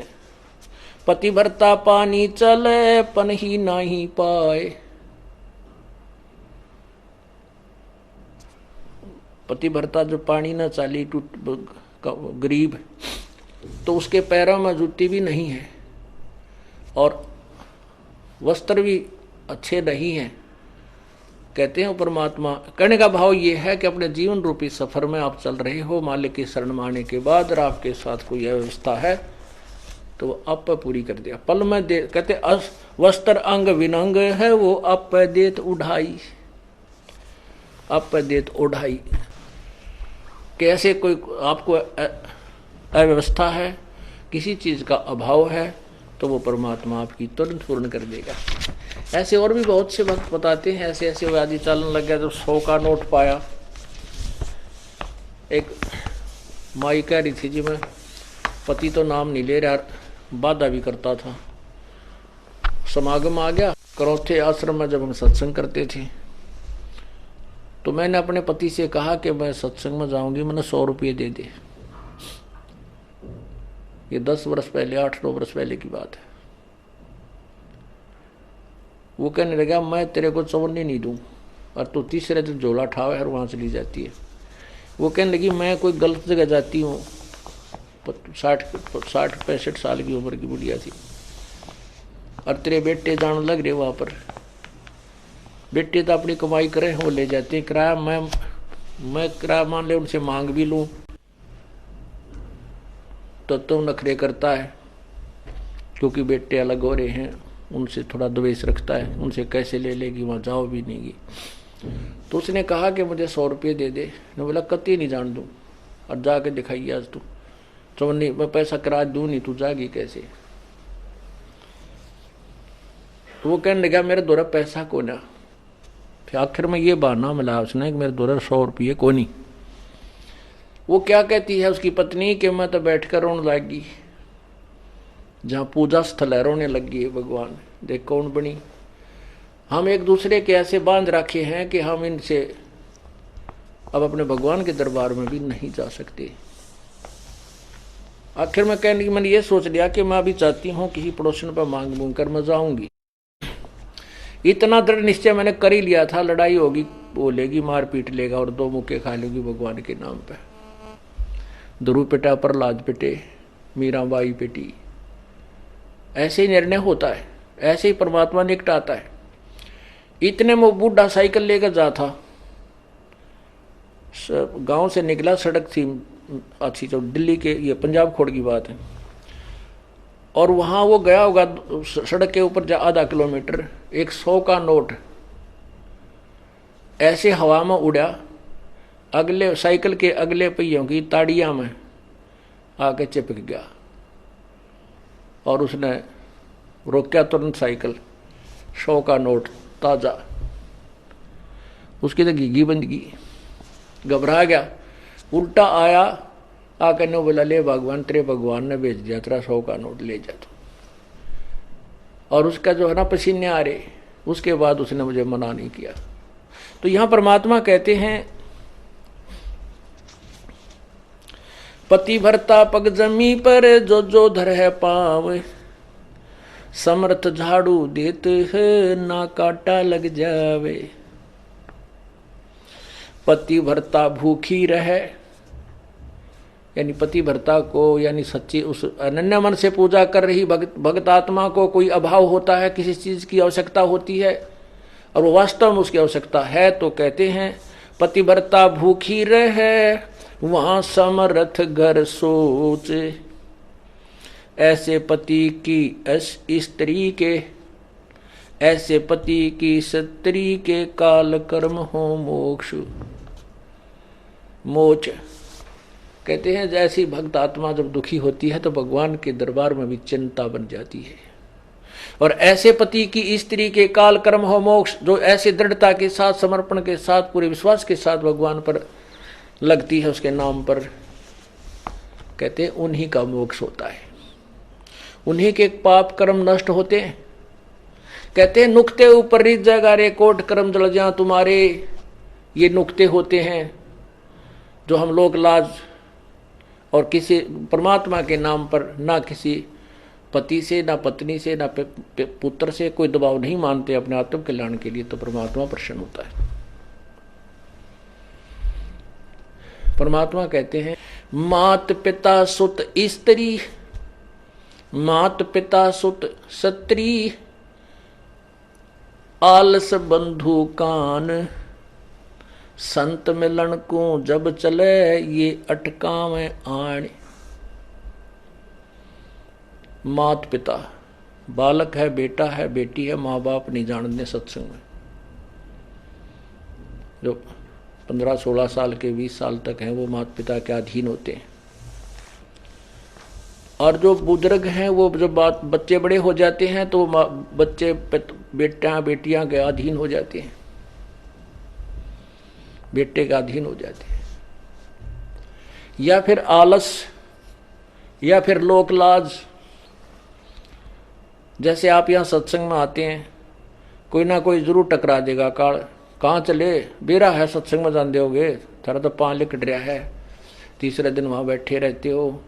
पतिव्रता पानी चले पन ही नहीं पाए। पतिव्रता जो पानी न चाली टूट गरीब, तो उसके पैरों में जूती भी नहीं है और वस्त्र भी अच्छे नहीं हैं। कहते हैं परमात्मा, कहने का भाव ये है कि अपने जीवन रूपी सफर में आप चल रहे हो, मालिक की शरण में आने के बाद और आपके साथ कोई व्यवस्था है तो वो आप पूरी कर दिया। पल में दे, कहते वस्त्र अंग विनंग है वो आप देत उढ़ाई, आप देत उढ़ाई। कैसे कोई आपको अव्यवस्था है, किसी चीज का अभाव है, तो वो परमात्मा आपकी तुरंत पूर्ण कर देगा। ऐसे और भी बहुत से वक्त बताते हैं, ऐसे ऐसे वो आदि चलन लग गया। जब 100 का नोट पाया, एक माई कह रही थी जी मैं पति तो नाम नहीं ले रहा, बाधा भी करता था। समागम आ गया करौथे आश्रम में, जब हम सत्संग करते थे तो मैंने अपने पति से कहा कि मैं सत्संग में जाऊंगी, मैंने 100 रुपये दे दे। ये 10 वर्ष पहले, 8-9 वर्ष पहले की बात है। वो कहने लगा मैं तेरे को चवन्नी नहीं दूं, और तो तीसरे दिन झोला ठावे और वहां चली जाती है। वो कहने लगी मैं कोई गलत जगह जाती हूँ, 60-65 साल की उम्र की बुढ़िया थी, और तेरे बेटे जान लग रहे वहां पर। बेटे तो अपनी कमाई करे, वो ले जाते हैं किराया, मैं किराया मान ले उनसे मांग भी लूं तो तुम नखरे करता है, क्योंकि बेटे अलग हो रहे हैं, उनसे थोड़ा द्वेष रखता है, उनसे कैसे ले लेगी, वहाँ जाओ भी नहीं। तो उसने कहा कि मुझे 100 रुपये दे दे। ने बोला कति नहीं जान दूँ, और जाके दिखाइए आज तू। तो नहीं, मैं पैसा किराया दूँ नहीं, तू जागी कैसे? तो वो कहने लगा मेरे द्वारा पैसा को ना। फिर आखिर में ये बहाना मिला उसने कि मेरे द्वारा 100 रुपये को नहीं। वो क्या कहती है उसकी पत्नी कि मैं तो बैठ कर रोने लगी, जहाँ पूजा स्थल है रोने लगी है, भगवान देख कौन बनी। हम एक दूसरे के ऐसे बांध रखे हैं कि हम इनसे अब अपने भगवान के दरबार में भी नहीं जा सकते। आखिर में कहने की मैंने ये सोच लिया कि मैं अभी चाहती हूँ किसी पड़ोसन पर मांग मूंग कर मैं जाऊंगी। इतना दृढ़ निश्चय मैंने कर ही लिया था, लड़ाई होगी, बोलेगी, मार पीट लेगा और 2 मुक्के खा लेगी भगवान के नाम पे। ध्रुव पिटा, प्रहलाद पिटे, मीराबाई पिटी, ऐसे ही निर्णय होता है। ऐसे ही परमात्मा निकटाता है। इतने में वो बूढ़ा साइकिल लेकर जा था, गांव से निकला, सड़क थी अच्छी, जो दिल्ली के, ये पंजाब खोड़ की बात है, और वहां वो गया होगा सड़क के ऊपर आधा किलोमीटर, एक 100 का नोट ऐसे हवा में उड़ा, अगले साइकिल के अगले पहियों की ताड़ियां में आके चिपक गया, और उसने रोका तुरंत साइकिल। 100 का नोट ताजा, उसकी तो घीघी बंद की, घबरा गया, उल्टा आया, आकर ने बोला ले भगवान, तेरे भगवान ने भेज दिया, तेरा 100 का नोट ले जा तू। और उसका जो है ना पसीने आ रहे, उसके बाद उसने मुझे मना नहीं किया। तो यहां परमात्मा कहते हैं पति भरता पग जमी पर जो जो धर है पाव, समर्थ झाड़ू देते है ना काटा लग जावे। पति भरता भूखी रहे, यानी पति भरता को, यानी सच्ची उस अनन्य मन से पूजा कर रही भक्त आत्मा को कोई अभाव होता है, किसी चीज की आवश्यकता होती है और वो वास्तव में उसकी आवश्यकता है, तो कहते हैं पति भरता भूखी रहे वहां समर्थ घर सोच। ऐसे पति की स्त्री के, ऐसे पति की स्त्री के काल कर्म हो मोक्ष। मोच कहते हैं जैसी भक्त आत्मा जब दुखी होती है तो भगवान के दरबार में भी चिंता बन जाती है। और ऐसे पति की स्त्री के काल कर्म हो मोक्ष, जो ऐसे दृढ़ता के साथ, समर्पण के साथ, पूरे विश्वास के साथ भगवान पर लगती है, उसके नाम पर, कहते हैं उन्हीं का मोक्ष होता है, उन्हीं के पाप कर्म नष्ट होते हैं। कहते हैं नुक्ते ऊपर रिच जगह रे कोट कर्म जल जा तुम्हारे। ये नुक्ते होते हैं जो हम लोग लाज और किसी परमात्मा के नाम पर ना किसी पति से, ना पत्नी से, ना पुत्र से कोई दबाव नहीं मानते अपने आत्म कल्याण के लिए, तो परमात्मा प्रसन्न होता है। परमात्मा कहते हैं मात पिता सुत स्त्री, मात पिता सुत सत्री, आलस बंधु कान, संत मिलन को जब चले ये अटकावे आण। मात पिता, बालक है, बेटा है, बेटी है, माँ बाप नहीं जानते सत्संग में, जो 15-16 साल के 20 साल तक हैं वो माता पिता के अधीन होते हैं। और जो बुजुर्ग हैं वो जब बच्चे बड़े हो जाते हैं तो बच्चे बेटियां के अधीन हो जाते हैं, बेटे के अधीन हो जाते हैं, या फिर आलस, या फिर लोक लाज। जैसे आप यहाँ सत्संग में आते हैं, कोई ना कोई जरूर टकरा देगा, कहाँ चले, बेरा है सत्संग में जान दोगे, थारा तो पाँव लिकट रहा है, तीसरे दिन वहाँ बैठे रहते हो।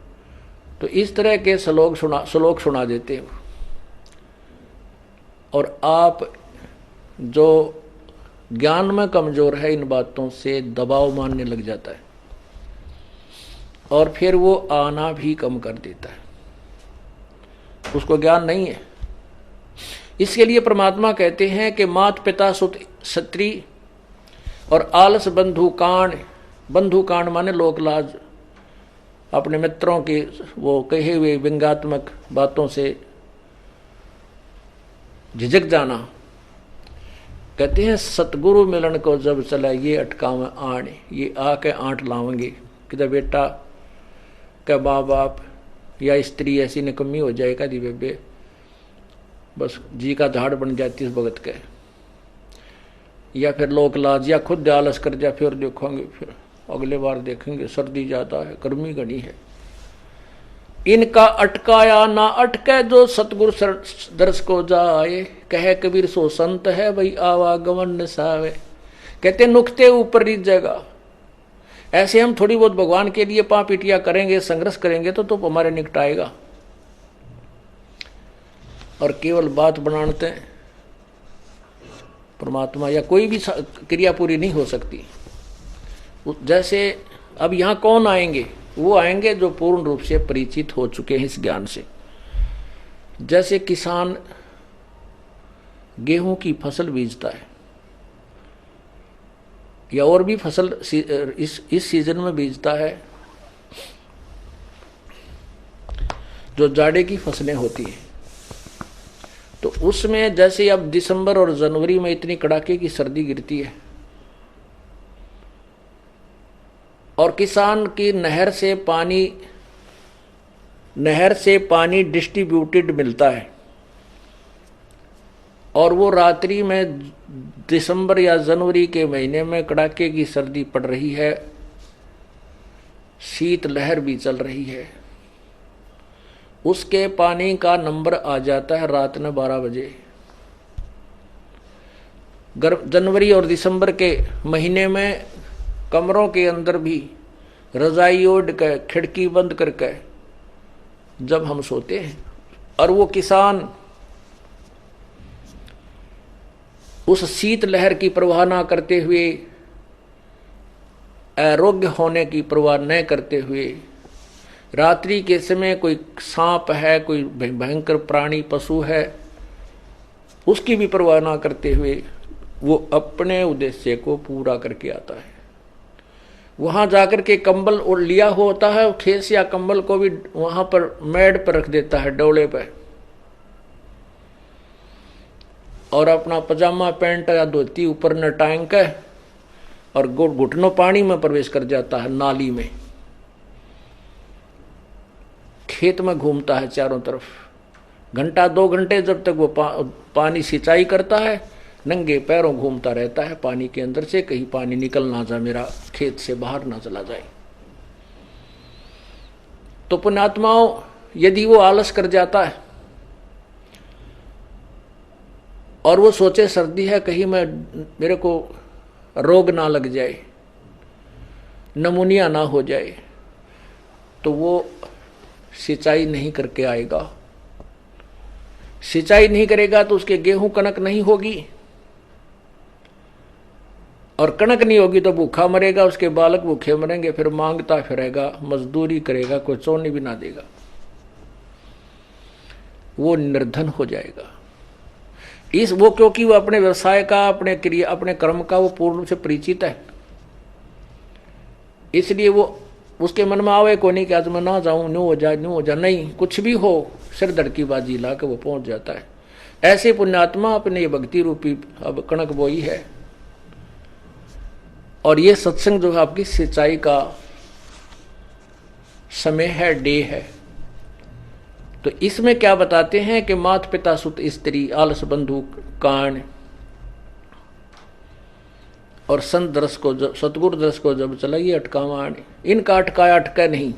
तो इस तरह के श्लोक सुना देते हो, और आप जो ज्ञान में कमजोर है इन बातों से दबाव मानने लग जाता है, और फिर वो आना भी कम कर देता है, उसको ज्ञान नहीं है। इसके लिए परमात्मा कहते हैं कि मात पिता सुत स्त्री और आलस बंधु कांड। बंधु कांड माने लोक लाज, अपने मित्रों के वो कहे हुए व्यंग्यात्मक बातों से झिझक जाना। कहते हैं सतगुरु मिलन को जब चला ये अटकावे आण, ये आके आंट लावेंगे कि बेटा क्या माँ बाप या स्त्री ऐसी निकम्मी हो जाएगा दी बेबे, बस जी का झाड़ बन जाती इस भगत के, या फिर लोक लाज, या खुद आलस कर जा, फिर देखोगे, फिर अगले बार देखेंगे, सर्दी ज्यादा है, गर्मी घनी है। इनका अटकाया ना अटके जो सतगुरु दर्श को जाए, कहे कबीर सो संत है भाई आवागमन निसावे। कहते नुक्ते ऊपर रीत जगह। ऐसे हम थोड़ी बहुत भगवान के लिए पापीटियां करेंगे, संघर्ष करेंगे तो हमारे निकट आएगा, और केवल बात बनाते परमात्मा या कोई भी क्रिया पूरी नहीं हो सकती। जैसे अब यहाँ कौन आएंगे, वो आएंगे जो पूर्ण रूप से परिचित हो चुके हैं इस ज्ञान से। जैसे किसान गेहूं की फसल बीजता है या और भी फसल इस सीजन में बीजता है, जो जाड़े की फसलें होती हैं। तो उसमें जैसे अब दिसंबर और जनवरी में इतनी कड़ाके की सर्दी गिरती है और किसान की नहर से पानी डिस्ट्रीब्यूटेड मिलता है और वो रात्रि में दिसंबर या जनवरी के महीने में कड़ाके की सर्दी पड़ रही है, शीत लहर भी चल रही है, उसके पानी का नंबर आ जाता है रात में 12 बजे। जनवरी और दिसंबर के महीने में कमरों के अंदर भी रजाई ओढ़ कर खिड़की बंद करके जब हम सोते हैं और वो किसान उस शीत लहर की परवाह ना करते हुए, आरोग्य होने की परवाह न करते हुए, रात्रि के समय कोई सांप है, कोई भयंकर प्राणी पशु है, उसकी भी परवाह ना करते हुए वो अपने उद्देश्य को पूरा करके आता है। वहां जाकर के कंबल और लिया होता है, खेस या कंबल को भी वहां पर मेड पर रख देता है, डोले पर, और अपना पजामा पैंट या धोती ऊपर न टांग के और घुटनों पानी में प्रवेश कर जाता है, नाली में। खेत में घूमता है चारों तरफ, घंटा 2 घंटे जब तक वो पानी सिंचाई करता है, नंगे पैरों घूमता रहता है पानी के अंदर से, कहीं पानी निकल ना जाए, मेरा खेत से बाहर ना चला जाए। तो पुण्यात्माओं, यदि वो आलस कर जाता है और वो सोचे सर्दी है, कहीं मेरे को रोग ना लग जाए, नमूनिया ना हो जाए, तो वो सिंचाई नहीं करके आएगा। सिंचाई नहीं करेगा तो उसके गेहूं कनक नहीं होगी, और कनक नहीं होगी तो भूखा मरेगा, उसके बालक भूखे मरेंगे, फिर मांगता फिरेगा, मजदूरी करेगा, कोई चोनी भी ना देगा, वो निर्धन हो जाएगा। वो क्योंकि वो अपने व्यवसाय का, अपने क्रिया, अपने कर्म का वो पूर्ण रूप से परिचित है, इसलिए वो उसके मन में आवे को नहीं कि आज मैं ना जाऊं, न्यू हो जाए, नहीं, कुछ भी हो, सिर धड़ की बाजी ला के वो पहुंच जाता है। ऐसे पुण्यात्मा अपने ये भक्ति रूपी अब कणक बोई है, और ये सत्संग जो है आपकी सिंचाई का समय है, डे है। तो इसमें क्या बताते हैं कि माता पिता सुत स्त्री आलस बंधु कान और संत दरस को, सतगुरु दरस को जब चलाइए अटका मान, इनका अटकाया अटका नहीं,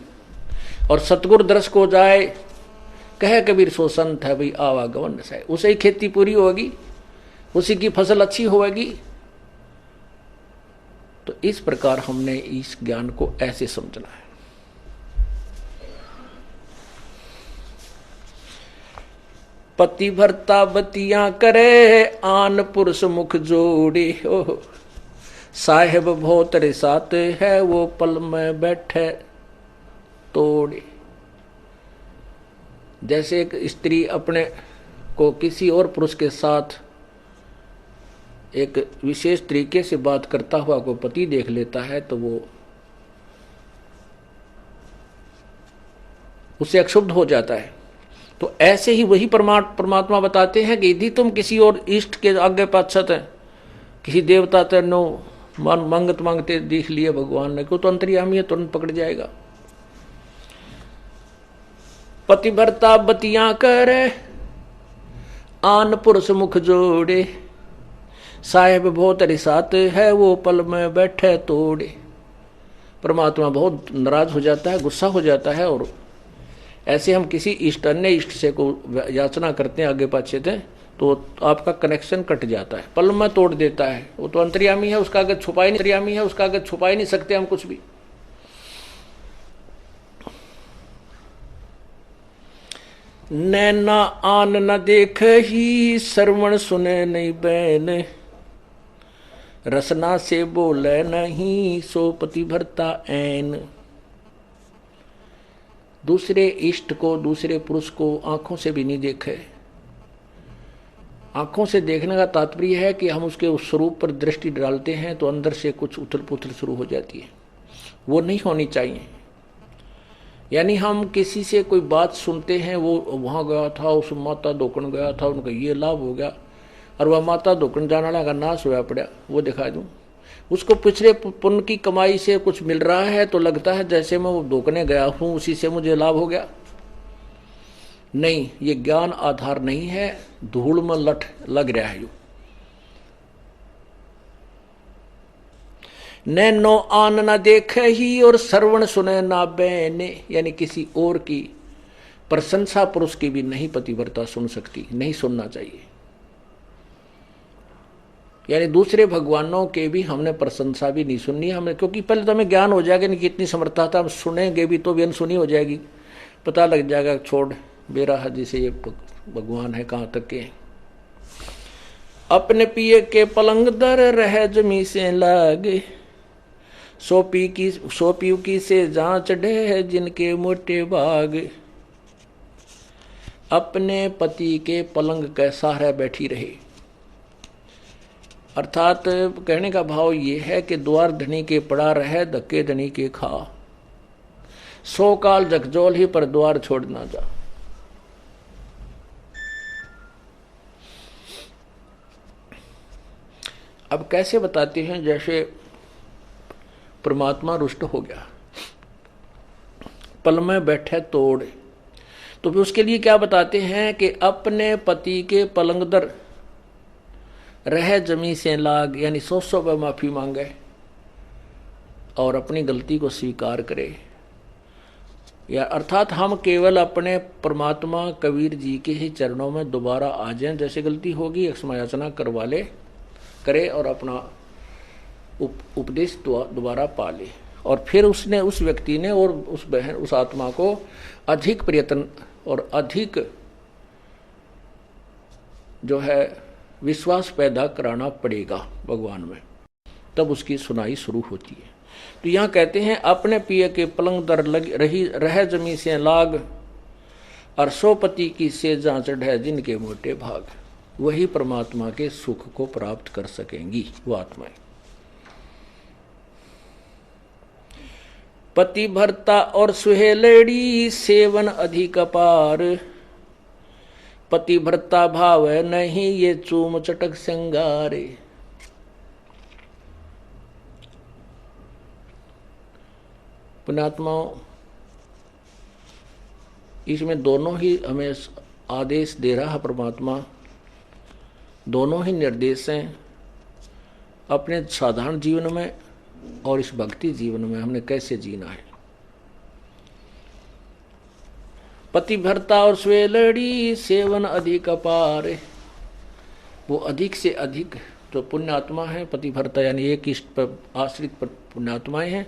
और सतगुरु दरस को जाए कहे कबीर सो संत है भाई आवागमन से, उसे ही खेती पूरी होगी, उसी की फसल अच्छी होगी। तो इस प्रकार हमने इस ज्ञान को ऐसे समझना है। पति भरता बतियां करे, आन पुरुष मुख जोड़े, ओ साहेब भोतरे साथ है, वो पल में बैठे तोड़े। जैसे एक स्त्री अपने को किसी और पुरुष के साथ एक विशेष तरीके से बात करता हुआ को पति देख लेता है, तो वो उससे अक्षुब्ध हो जाता है। तो ऐसे ही वही परमात्मा बताते हैं कि यदि तुम किसी और इष्ट के आगे पाछत है, किसी देवता ते नो मांगत मांगते देख लिया भगवान ने, क्यों तो अंतर्यामी है, तुरंत पकड़ जाएगा। पति भरता बतियां करे, आन पुरुष मुख जोड़े, साहेब बहुत रिसात है, वो पल में बैठे तोड़े। परमात्मा बहुत नाराज हो जाता है, गुस्सा हो जाता है, और ऐसे हम किसी इष्ट अन्य इष्ट से को याचना करते हैं आगे पाछे थे, तो आपका कनेक्शन कट जाता है, पल में तोड़ देता है। वो तो अंतर्यामी है, उसका आगे छुपा ही नहीं, अंतर्यामी है, उसका आगे छुपा ही नहीं सकते हम कुछ भी। नैना आन न देख ही, श्रवण सुने नहीं बैन, रसना से बोले नहीं, सो पति भरता ऐन। दूसरे इष्ट को, दूसरे पुरुष को आंखों से भी नहीं देखे, आंखों से देखने का तात्पर्य है कि हम उसके उस स्वरूप पर दृष्टि डालते हैं तो अंदर से कुछ उथल पुथल शुरू हो जाती है, वो नहीं होनी चाहिए। यानी हम किसी से कोई बात सुनते हैं, वो वहाँ गया था, उस माता धोकन गया था, उनका ये लाभ हो गया, और वह माता धोकन जाने वाला का नाश हुआ पड़ा, वो दिखा दूँ। उसको पिछले पुण्य की कमाई से कुछ मिल रहा है तो लगता है जैसे मैं वो धोकने गया हूँ उसी से मुझे लाभ हो गया। नहीं, ये ज्ञान आधार नहीं है, धूल में लठ लग रहा है। नैनो आन न देखे ही और श्रवण सुने ना बैने, यानी किसी और की प्रशंसा पुरुष की भी नहीं पतिव्रता सुन सकती, नहीं सुनना चाहिए। यानी दूसरे भगवानों के भी हमने प्रशंसा भी नहीं सुननी हमें, क्योंकि पहले तो हमें ज्ञान हो जाएगा नहीं कितनी समर्थता था, हम सुनेंगे भी तो भी अनसुनी हो जाएगी, पता लग जाएगा छोड़ बेरा हाजी से ये भगवान है कहाँ तक के। अपने पिए के पलंग दर रह जमी से लागे, सोपी की से जहाँ चढ़े है जिनके मोटे भाग। अपने पति के पलंग के सहारे बैठी रहे, अर्थात कहने का भाव ये है कि द्वार धनी के पड़ा रहे धक्के धनी के खा, 100 काल जगजोल ही पर द्वार छोड़ ना जा। अब कैसे बताते हैं, जैसे परमात्मा रुष्ट हो गया, पल में बैठे तोड़, तो फिर उसके लिए क्या बताते हैं कि अपने पति के पलंग दर रह जमी से लाग, यानी 100 बार माफी मांगे और अपनी गलती को स्वीकार करे। या अर्थात हम केवल अपने परमात्मा कबीर जी के ही चरणों में दोबारा आ जाएं, जैसे गलती होगी क्षमायाचना करवा ले करे और अपना उपदेश दोबारा पा ले, और फिर उसने उस व्यक्ति ने और उस बहन उस आत्मा को अधिक प्रयत्न और अधिक जो है विश्वास पैदा कराना पड़ेगा भगवान में, तब उसकी सुनाई शुरू होती है। तो यहाँ कहते हैं अपने पिए के पलंग दर रह जमी से लाग, और सोपति की से जहाँ चढ़े जिनके मोटे भाग, वही परमात्मा के सुख को प्राप्त कर सकेंगी वो आत्माएं। पति भरता और सुहेलड़ी सेवन अधिक अपार, पति भरता भाव नहीं ये चूम चटक श्रृंगारे। पुण्यात्माओं, इसमें दोनों ही हमें आदेश दे रहा है परमात्मा, दोनों ही निर्देश हैं। अपने साधारण जीवन में और इस भक्ति जीवन में हमने कैसे जीना है। पति भरता और स्वेलड़ी सेवन अधिक अपार, वो अधिक से अधिक जो पुण्यात्मा है, पति भरता यानी एक इष्ट पर आश्रित पर पुण्यात्माएं हैं,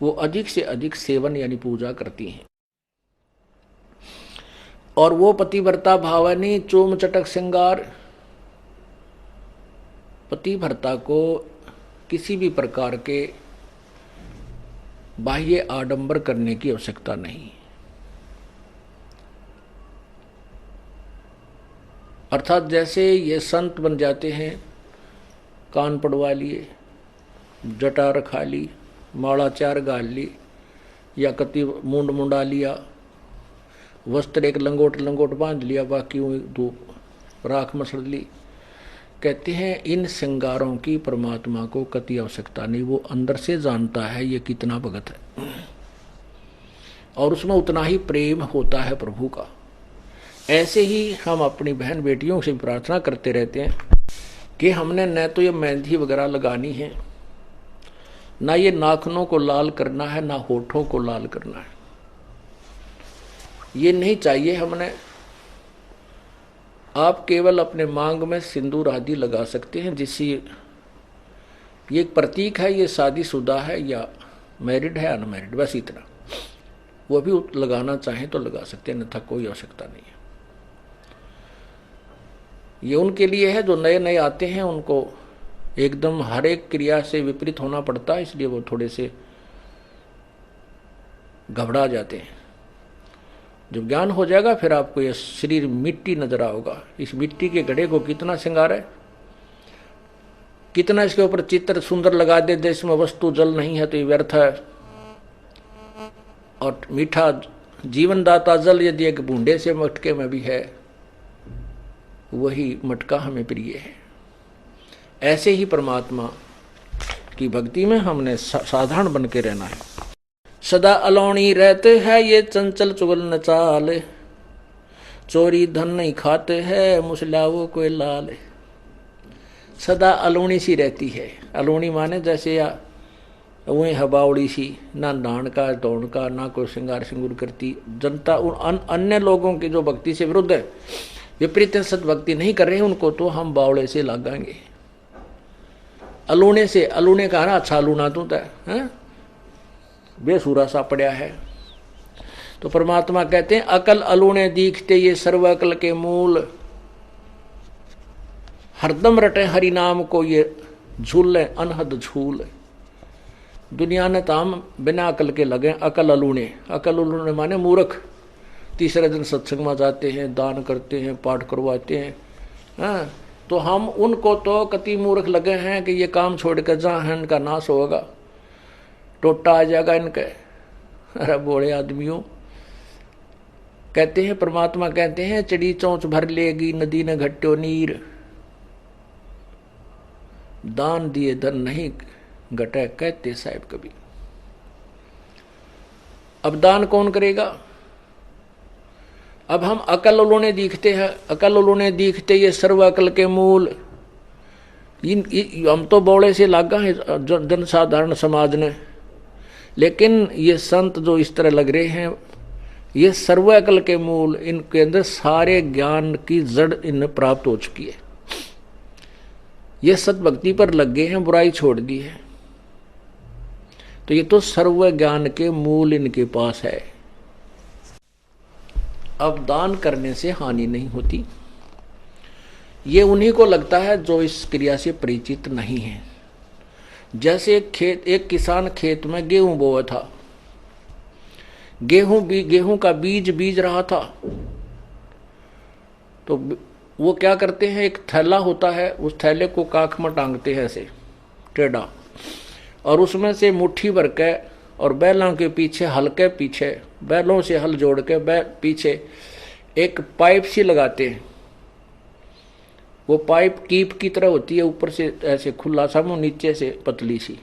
वो अधिक से अधिक सेवन यानी पूजा करती हैं। और वो पतिव्रता भावनी चोम चटक श्रृंगार, पतिव्रता को किसी भी प्रकार के बाह्य आडंबर करने की आवश्यकता नहीं, अर्थात जैसे ये संत बन जाते हैं, कान पड़वा लिए, जटा रखा ली, माला 4 गाल ली, या कति मुंड मुंडा लिया, वस्त्र एक लंगोट बांध लिया, बाकी दो राख मसड़ ली। कहते हैं इन श्रृंगारों की परमात्मा को कति आवश्यकता नहीं, वो अंदर से जानता है ये कितना भगत है, और उसमें उतना ही प्रेम होता है प्रभु का। ऐसे ही हम अपनी बहन बेटियों से प्रार्थना करते रहते हैं कि हमने न तो ये मेहंदी वगैरह लगानी है, ना ये नाखूनों को लाल करना है, ना होठों को लाल करना है, ये नहीं चाहिए हमने। आप केवल अपने मांग में सिंदूर आदि लगा सकते हैं, जिससे ये एक प्रतीक है, ये शादीशुदा है या मैरिड है अनमैरिड, बस इतना। वो भी लगाना चाहें तो लगा सकते हैं, अन्यथा कोई आवश्यकता नहीं है। ये उनके लिए है जो नए नए आते हैं, उनको एकदम हर एक क्रिया से विपरीत होना पड़ता है, इसलिए वो थोड़े से घबरा जाते हैं। जब ज्ञान हो जाएगा फिर आपको यह शरीर मिट्टी नजर आओगा। इस मिट्टी के घड़े को कितना श्रृंगार है, कितना इसके ऊपर चित्र सुंदर लगा दे, देश में वस्तु जल नहीं है तो ये व्यर्थ है। और मीठा जीवनदाता जल यदि एक बूंदे से मटके में भी है, वही मटका हमें प्रिय है। ऐसे ही परमात्मा की भक्ति में हमने साधारण बन के रहना है। सदा अलौणी रहते हैं ये चंचल चुगल न चाल, चोरी धन नहीं खाते हैं मुसलावो कोई लाल। सदा अलौणी सी रहती है। अलौणी माने जैसे या वही हबावड़ी सी, ना डांड का दौड़ का, ना कोई श्रृंगार सिंगूर करती जनता। उन अन्य लोगों की जो भक्ति से विरुद्ध है, विपरीत सद्भक्ति नहीं कर रहे, उनको तो हम बावड़े से लगाएंगे। अलूने से, अलूने कहा ना अच्छा लूना तू है, बेसुरा सा पड़ा है। तो परमात्मा कहते हैं अकल अलूने दीखते ये सर्व अकल के मूल, हरदम रटे हरि नाम को ये झूले अनहद झूल। दुनिया ने तो हम बिना अकल के लगे अकल अलूने। अकल अलूने माने मूर्ख। तीसरे दिन सत्संग में जाते हैं, दान करते हैं, पाठ करवाते हैं, हाँ, तो हम उनको तो कति मूर्ख लगे हैं कि ये काम छोड़ कर जहाँ है इनका नाश होगा, टोटा आ जाएगा इनके। अरे बोले आदमियों, कहते हैं परमात्मा कहते हैं चढ़ी चौंच भर लेगी नदी ने घट्यो नीर, दान दिए धन नहीं घटे कहते साहिब कभी। अब दान कौन करेगा? अब हम अकल उन्होंने दिखते हैं, अकल उन्होंने दिखते ये सर्व अकल के मूल। हम तो बौड़े से लागा है जनसाधारण समाज ने, लेकिन ये संत जो इस तरह लग रहे हैं, ये सर्व अकल के मूल, इनके अंदर सारे ज्ञान की जड़ इन्हें प्राप्त हो चुकी है। ये सतभक्ति पर लग गए हैं, बुराई छोड़ दी है, तो ये तो सर्व ज्ञान के मूल इनके पास है। अब दान करने से हानि नहीं होती, ये उन्हीं को लगता है जो इस क्रिया से परिचित नहीं है। जैसे एक किसान खेत में गेहूं बोया था, गेहूं का बीज बीज रहा था, तो वो क्या करते हैं, एक थैला होता है, उस थैले को काख में टांगते हैं ऐसे टेढ़ा, और उसमें से मुट्ठी भर के और बैलों के पीछे, हल्के पीछे बैलों से हल जोड़ के पीछे एक पाइप सी लगाते हैं। वो पाइप कीप की तरह होती है, ऊपर से ऐसे खुला सा मुंह, नीचे से पतली सी,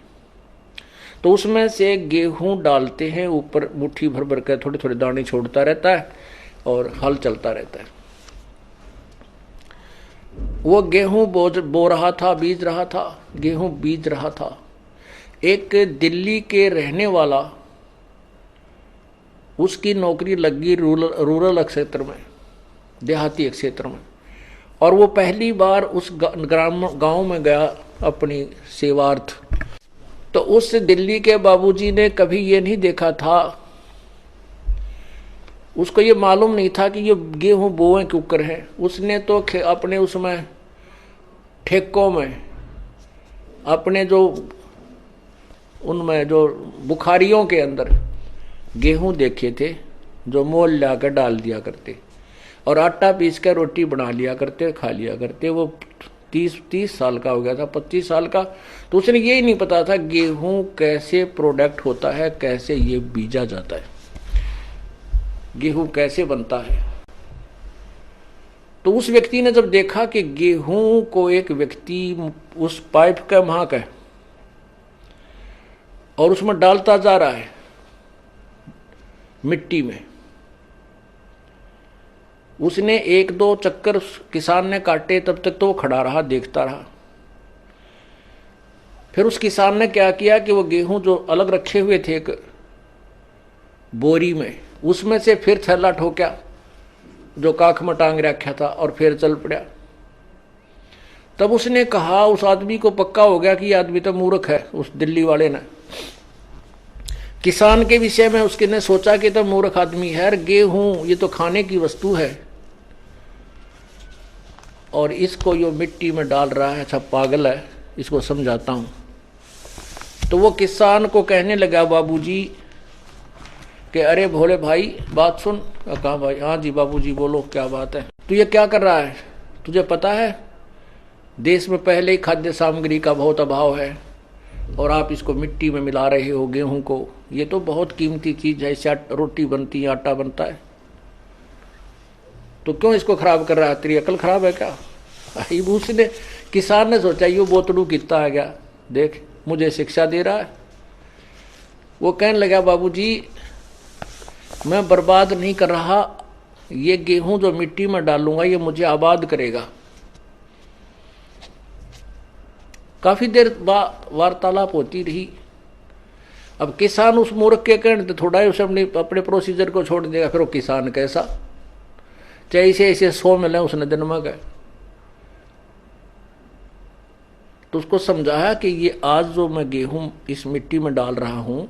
तो उसमें से गेहूं डालते हैं ऊपर, मुट्ठी भर भर के थोड़े थोड़े दाने छोड़ता रहता है और हल चलता रहता है। वो गेहूं बो रहा था, बीज रहा था, गेहूं बीज रहा था। एक दिल्ली के रहने वाला, उसकी नौकरी लगी रूरल क्षेत्र में, देहाती क्षेत्र में, और वो पहली बार उस गांव में गया अपनी सेवार्थ। तो उस दिल्ली के बाबूजी ने कभी ये नहीं देखा था, उसको ये मालूम नहीं था कि ये गेहूं बोए कुकर है। उसने तो अपने उसमें ठेकों में, अपने जो उनमें जो बुखारियों के अंदर गेहूं देखे थे, जो मोल लाकर डाल दिया करते और आटा पीस कर रोटी बना लिया करते, खा लिया करते। वो 30 साल का हो गया था, 25 साल का, तो उसने यही नहीं पता था गेहूं कैसे प्रोडक्ट होता है, कैसे ये बीजा जाता है, गेहूं कैसे बनता है। तो उस व्यक्ति ने जब देखा कि गेहूं को एक व्यक्ति उस पाइप का महक है और उसमें डालता जा रहा है मिट्टी में, उसने 1-2 चक्कर किसान ने काटे, तब तक तो वो खड़ा रहा, देखता रहा। फिर उस किसान ने क्या किया कि वो गेहूं जो अलग रखे हुए थे एक बोरी में, उसमें से फिर थैला ठोका जो काख में टांग रखा था और फिर चल पड़ा। तब उसने कहा, उस आदमी को पक्का हो गया कि ये आदमी तो मूर्ख है। उस दिल्ली वाले ने किसान के विषय में उसके ने सोचा कि तो मूर्ख आदमी है, गेहूं ये तो खाने की वस्तु है और इसको यो मिट्टी में डाल रहा है, अच्छा पागल है, इसको समझाता हूं। तो वो किसान को कहने लगा, बाबूजी कि अरे भोले भाई बात सुन। कहा भाई, हाँ जी बाबूजी बोलो क्या बात है। तू ये क्या कर रहा है? तुझे पता है देश में पहले ही खाद्य सामग्री का बहुत अभाव है और आप इसको मिट्टी में मिला रहे हो गेहूं को। ये तो बहुत कीमती चीज है, इससे रोटी बनती है, आटा बनता है, तो क्यों इसको खराब कर रहा है? तेरी अकल खराब है क्या? उसने किसान ने सोचा ये बोतड़ू कितना आ गया, देख मुझे शिक्षा दे रहा है। वो कहने लगा बाबूजी मैं बर्बाद नहीं कर रहा, ये गेहूं जो मिट्टी में डालूंगा ये मुझे आबाद करेगा। काफी देर वार्तालाप होती रही। अब किसान उस मूर्ख के कहने तो थोड़ा ही उसे अपने प्रोसीजर को छोड़ देगा। फिर वो किसान कैसा, चाहे इसे ऐसे 100 मिले उसने दिन में गए। तो उसको समझाया कि ये आज जो मैं गेहूं इस मिट्टी में डाल रहा हूं,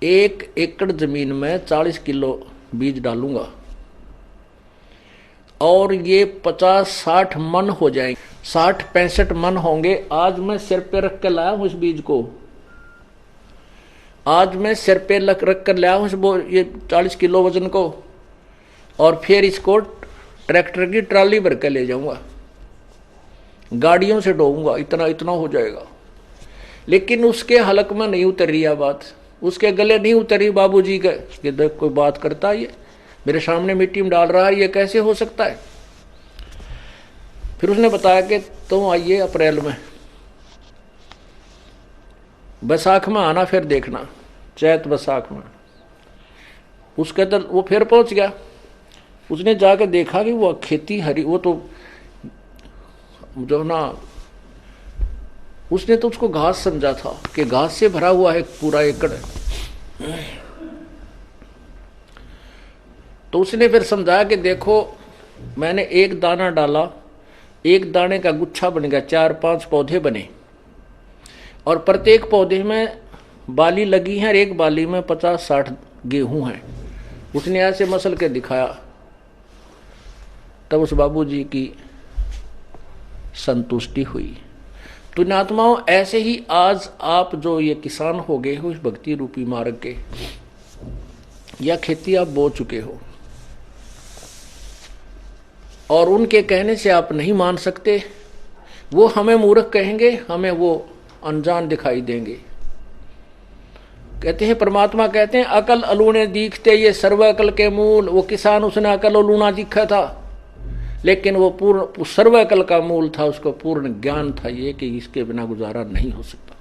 1 एकड़ जमीन में 40 किलो बीज डालूंगा और ये 50-60 मन हो जाएंगे, 60-65 मन होंगे। आज मैं सिर पे रख कर लाया हूं इस बीज को, आज मैं सिर पे रख कर लाया हूं ये 40 किलो वजन को, और फिर इसको ट्रैक्टर की ट्राली भर के ले जाऊंगा, गाड़ियों से ढोऊंगा, इतना इतना हो जाएगा। लेकिन उसके हलक में नहीं उतर रही बात, उसके गले नहीं उतरी बाबूजी के कि देख कोई बात करता है, ये मेरे सामने मिट्टी में डाल रहा है, ये कैसे हो सकता है। फिर उसने बताया कि तुम आइए अप्रैल में, बैसाख में आना, फिर देखना चैत बैसाख में। उसके तो वो फिर पहुंच गया। उसने जाकर देखा कि वो खेती हरी, वो तो जो ना उसने तो उसको घास समझा था कि घास से भरा हुआ है पूरा एकड़। तो उसने फिर समझाया कि देखो मैंने एक दाना डाला, एक दाने का गुच्छा बन गया, 4-5 पौधे बने और प्रत्येक पौधे में बाली लगी है और एक बाली में 50-60 गेहूं हैं। उसने ऐसे मसल के दिखाया। तब उस बाबूजी की संतुष्टि हुई। पुण्यात्माओं, ऐसे ही आज आप जो ये किसान हो गए हो इस भक्ति रूपी मार्ग के, या खेती आप बो चुके हो और उनके कहने से आप नहीं मान सकते, वो हमें मूर्ख कहेंगे, हमें वो अनजान दिखाई देंगे। कहते हैं परमात्मा कहते हैं अकल अलूणे दिखते ये सर्व अकल के मूल। वो किसान उसने अकल अलूना दिखा था, लेकिन वो पूर्ण सर्व अकल का मूल था, उसको पूर्ण ज्ञान था ये कि इसके बिना गुजारा नहीं हो सकता।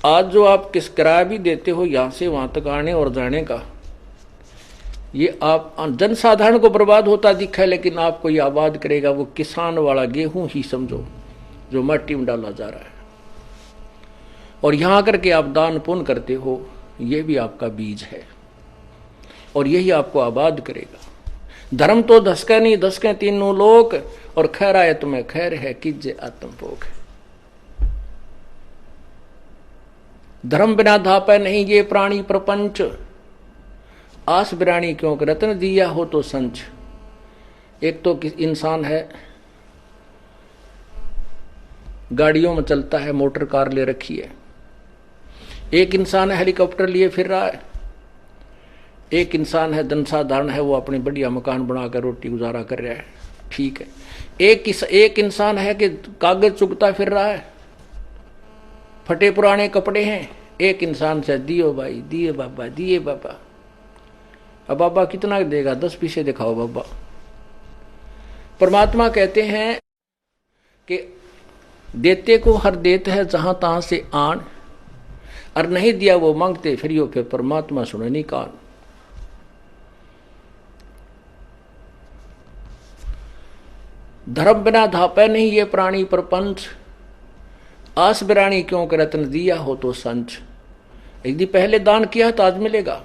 आज जो आप किस किराया भी देते हो यहां से वहां तक आने और जाने का, ये आप जनसाधारण को बर्बाद होता दिखा है, लेकिन आपको ये आबाद करेगा वो किसान वाला गेहूं ही समझो जो मिट्टी में डाला जा रहा है। और यहां आकर के आप दान पुण्य करते हो, ये भी आपका बीज है और यही आपको आबाद करेगा। धर्म तो धसका नहीं धसके तीनों लोक, और खैर आए तुम्हें खैर है कीजे आत्म भोग। धर्म बिना धापे नहीं ये प्राणी प्रपंच, आस बिरानी क्यों रत्न दिया हो तो संच। एक तो इंसान है गाड़ियों में चलता है, मोटर कार ले रखी है, एक इंसान है हेलीकॉप्टर लिए फिर रहा है, एक इंसान है जनसाधारण है, वो अपनी बढ़िया मकान बनाकर रोटी गुजारा कर रहा है, ठीक है। एक इंसान है कि कागज चुगता फिर रहा है, फटे पुराने कपड़े हैं। एक इंसान से दियो भाई, दिए बाबा, दिए बाबा। अब बाबा कितना देगा? 10 पीछे दिखाओ बाबा। परमात्मा कहते हैं कि देते को हर देते है जहां तहां से आन, और नहीं दिया वो मांगते फिर परमात्मा सुने नहीं कान। धर्म बिना धापे नहीं ये प्राणी प्रपंच, आस बिरानी क्यों कर रत्न दिया हो तो संच। यदि पहले दान किया तो आज मिलेगा,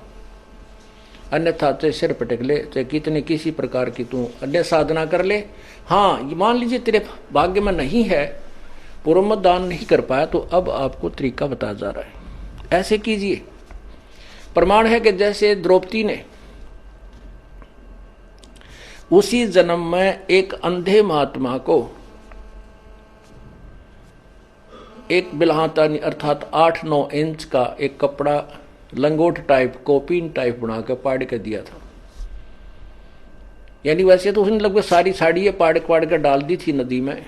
अन्यथा चाहे सिर पटक ले, चाहे कितने किसी प्रकार की तू अन्य साधना कर ले। हाँ, ये मान लीजिए तेरे भाग्य में नहीं है, पूर्व दान नहीं कर पाया, तो अब आपको तरीका बताया जा रहा है, ऐसे कीजिए। प्रमाण है कि जैसे द्रौपदी ने उसी जन्म में एक अंधे महात्मा को एक बिल्हाता अर्थात 8-9 इंच का एक कपड़ा लंगोट टाइप कोपीन टाइप बना के पाड़ के दिया था। यानी वैसे तो उसने लगभग सारी साड़ी पाड़ के डाल दी थी नदी में।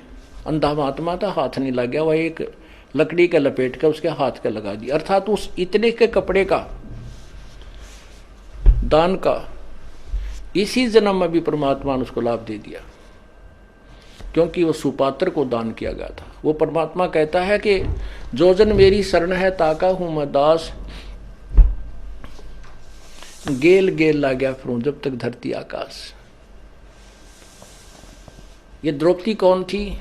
अंधा महात्मा था, हाथ नहीं लग गया, वह एक लकड़ी के लपेट के उसके हाथ के लगा दिया। अर्थात उस इतने के कपड़े का दान का इसी जन्म में भी परमात्मा ने उसको लाभ दे दिया, क्योंकि वो सुपात्र को दान किया गया था। वो परमात्मा कहता है कि जो जन मेरी शरण है ताका हूं मैं दास, गेल गेल ला गया फिरूं जब तक धरती आकाश। ये द्रौपदी कौन थी?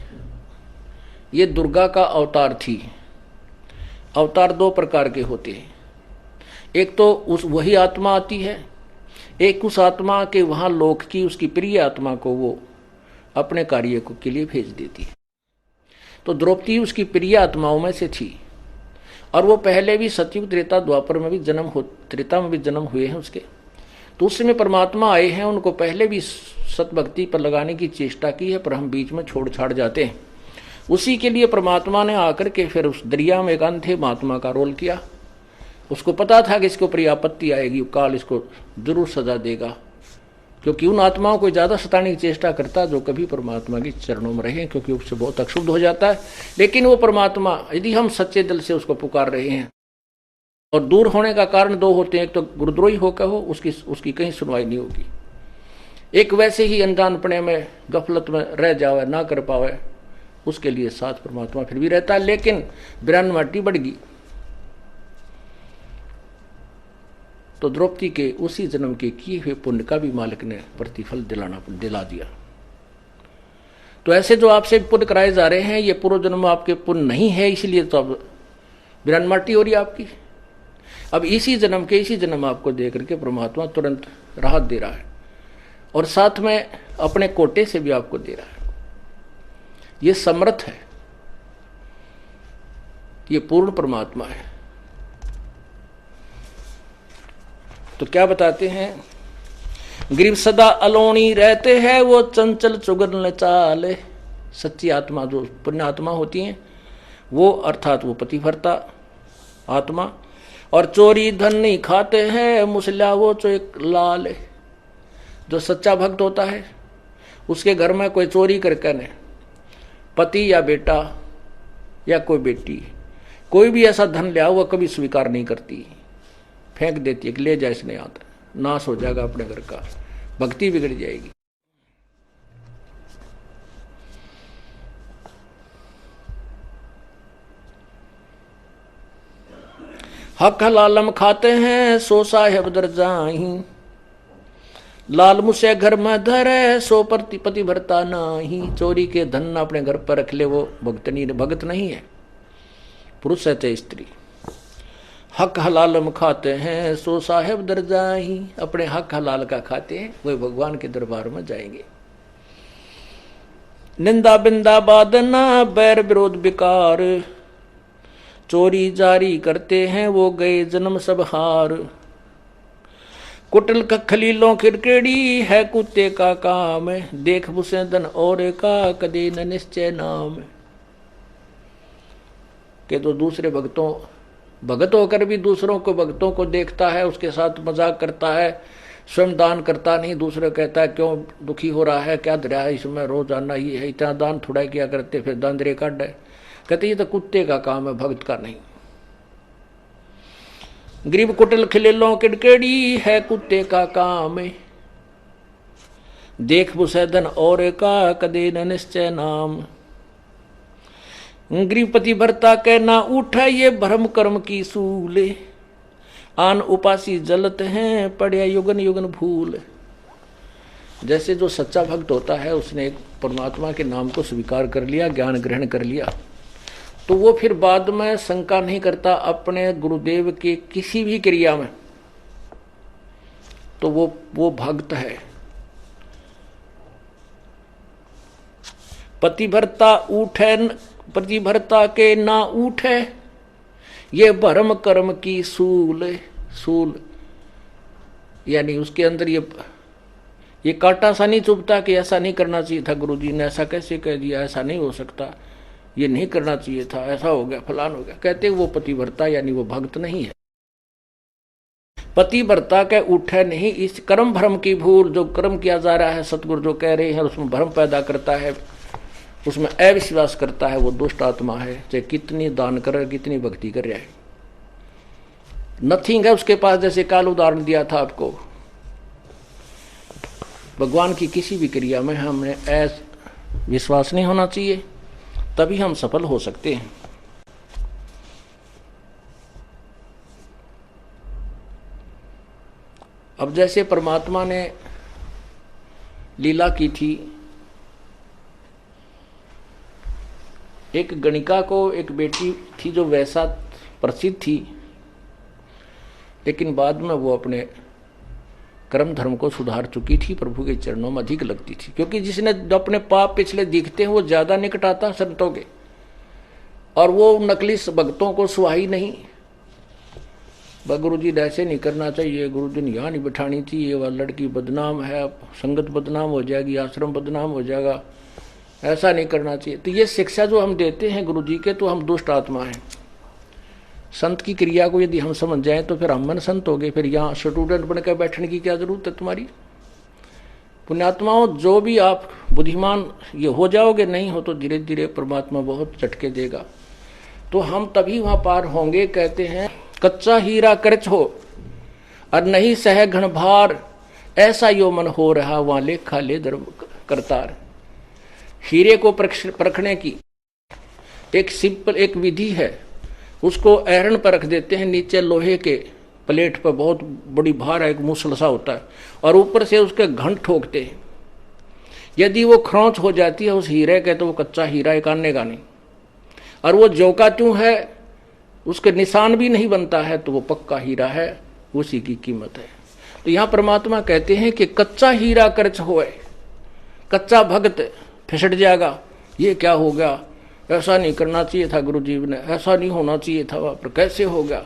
ये दुर्गा का अवतार थी। अवतार दो प्रकार के होते हैं, एक तो उस वही आत्मा आती है, एक उस आत्मा के वहां लोक की उसकी प्रिय आत्मा को वो अपने कार्य को के लिए भेज देती है। तो द्रौपदी उसकी प्रिय आत्माओं में से थी, और वो पहले भी सतयुग त्रेता द्वापर में भी त्रेता में भी जन्म हुए हैं उसके। तो उस समय परमात्मा आए हैं, उनको पहले भी सतभक्ति पर लगाने की चेष्टा की है, पर हम बीच में छोड़ छाड़ जाते हैं। उसी के लिए परमात्मा ने आकर के फिर उस दरिया में एक अंधे महात्मा का रोल किया। उसको पता था कि इसके ऊपर आपत्ति आएगी, काल इसको जरूर सजा देगा, क्योंकि उन आत्माओं को ज्यादा सताने की चेष्टा करता जो कभी परमात्मा के चरणों में रहे, क्योंकि उससे बहुत अक्षुब्ध हो जाता है। लेकिन वो परमात्मा यदि हम सच्चे दिल से उसको पुकार रहे हैं, और दूर होने का कारण दो होते हैं, एक तो गुरुद्रोही होकर हो, उसकी कहीं सुनवाई नहीं होगी। एक वैसे ही अनजानपने में गफलत में रह जावे, ना कर पावे, उसके लिए साथ परमात्मा फिर भी रहता है। लेकिन बिरान माटी बढ़ गई तो द्रौपदी के उसी जन्म के किए हुए पुण्य का भी मालिक ने प्रतिफल दिला दिया। तो ऐसे जो आपसे पुण्य कराए जा रहे हैं, ये पूर्व जन्म आपके पुण्य नहीं है, इसलिए तो अब बिरान माटी हो रही है आपकी। अब इसी जन्म आपको दे करके परमात्मा तुरंत राहत दे रहा है, और साथ में अपने कोटे से भी आपको दे रहा है। ये समर्थ है, ये पूर्ण परमात्मा है। तो क्या बताते हैं, ग्रीव सदा अलोनी रहते हैं वो चंचल चुगल चाल। सच्ची आत्मा जो पुण्य आत्मा होती हैं वो, अर्थात वो पतिव्रता आत्मा, और चोरी धन नहीं खाते हैं मुसला वो जो एक लाल। जो सच्चा भक्त होता है उसके घर में कोई चोरी करके न, पति या बेटा या कोई बेटी कोई भी ऐसा धन लिया वो कभी स्वीकार नहीं करती, फेंक देती है कि ले जाए इसने आता, नाश हो जाएगा अपने घर का, भक्ति बिगड़ जाएगी। हक हलालम खाते हैं सो साहेब दर जाही, लाल मुसे घर में धरे सो पति भरता नाही। चोरी के धन अपने घर पर रख ले वो भक्त नहीं है, पुरुष है चाहे स्त्री। हक हलालम खाते हैं सो साहेब दर जाही, अपने हक हलाल का खाते हैं वे भगवान के दरबार में जाएंगे। निंदा बिंदा बादना बैर विरोध बेकार, चोरी जारी करते हैं वो गए जन्म सब हार। कुटल का खलीलों खिरकेड़ी है कुत्ते का काम, देख बुसे धन और का कदे न निश्चय नाम। के तो दूसरे भगत होकर भी दूसरों को भक्तों को देखता है, उसके साथ मजाक करता है, स्वयं दान करता नहीं, दूसरे कहता है क्यों दुखी हो रहा है, क्या दरिया है इसमें, रोजाना ही है, इतना दान थोड़ा किया करते, फिर दान दरे काट है। कहते ये तो कुत्ते का काम है, भक्त का नहीं। गरीब कुटिल खिलेलों किड़केड़ी है कुत्ते का काम, देख बुसैदन और का कदे न निश्चय नाम। गृहपति भरता के ना उठा ये भ्रम कर्म की सूले, आन उपासी जलत हैं पड़े युगन युगन भूल। जैसे जो सच्चा भक्त होता है उसने एक परमात्मा के नाम को स्वीकार कर लिया, ज्ञान ग्रहण कर लिया, तो वो फिर बाद में शंका नहीं करता अपने गुरुदेव के किसी भी क्रिया में, तो वो भक्त है। पतिभरता के ना उठे ये भरम कर्म की सूल, यानी उसके अंदर ये कांटा सा नहीं चुभता कि ऐसा नहीं करना चाहिए था, गुरुजी ने ऐसा कैसे कह दिया, ऐसा नहीं हो सकता, ये नहीं करना चाहिए था, ऐसा हो गया, फलान हो गया। कहते वो पतिव्रता यानी वो भक्त नहीं है। पतिव्रता के उठे नहीं, इस कर्म भ्रम की भूल, जो कर्म किया जा रहा है सतगुरु जो कह रहे हैं उसमें भ्रम पैदा करता है, उसमें अविश्वास करता है, वो दुष्ट आत्मा है। चाहे कितनी दान कर रहा है, कितनी भक्ति कर रहा है, नथिंग है उसके पास। जैसे काल उदाहरण दिया था आपको, भगवान की किसी भी क्रिया में हमें विश्वास नहीं होना चाहिए, तभी हम सफल हो सकते हैं। अब जैसे परमात्मा ने लीला की थी, एक गणिका को एक बेटी थी जो वैसा प्रसिद्ध थी, लेकिन बाद में वो अपने कर्म धर्म को सुधार चुकी थी, प्रभु के चरणों में अधिक लगती थी। क्योंकि जिसने अपने पाप पिछले दिखते हैं वो ज्यादा निकट आता संतों के, और वो नकली भक्तों को सुहाई नहीं। गुरु जी ऐसे नहीं करना चाहिए, गुरु जी ने यहाँ नहीं बिठानी चाहिए, वह लड़की बदनाम है, संगत बदनाम हो जाएगी, आश्रम बदनाम हो जाएगा, ऐसा नहीं करना चाहिए। तो ये शिक्षा जो हम देते हैं गुरु जी के, तो हम दुष्ट आत्मा हैं। संत की क्रिया को यदि हम समझ जाएं तो फिर हम मन संत हो गए, फिर यहाँ स्टूडेंट बनकर बैठने की क्या जरूरत है तुम्हारी। पुण्यात्माओं, जो भी आप बुद्धिमान ये हो जाओगे, नहीं हो तो धीरे धीरे परमात्मा बहुत झटके देगा, तो हम तभी वहां पार होंगे। कहते हैं कच्चा हीरा करच हो और नहीं सह घन भार, ऐसा यो मन हो रहा वहां लेखा ले दर करतार। हीरे को परखने की एक सिंपल एक विधि है, उसको ऐरन पर रख देते हैं, नीचे लोहे के प्लेट पर बहुत बड़ी भार है, एक मूसल सा होता है, और ऊपर से उसके घंट ठोकते हैं। यदि वो खरोंच हो जाती है उस हीरे के, तो वो कच्चा हीरा एक आनेगा नहीं, और वो जौका त्यों है, उसके निशान भी नहीं बनता है, तो वो पक्का हीरा है, उसी की कीमत है। तो यहाँ परमात्मा कहते हैं कि कच्चा हीरा कर्च होए, कच्चा भक्त फिसट जाएगा। ये क्या हो गया, ऐसा नहीं करना चाहिए था गुरु जी ने, ऐसा नहीं होना चाहिए था, वहां पर कैसे हो गया।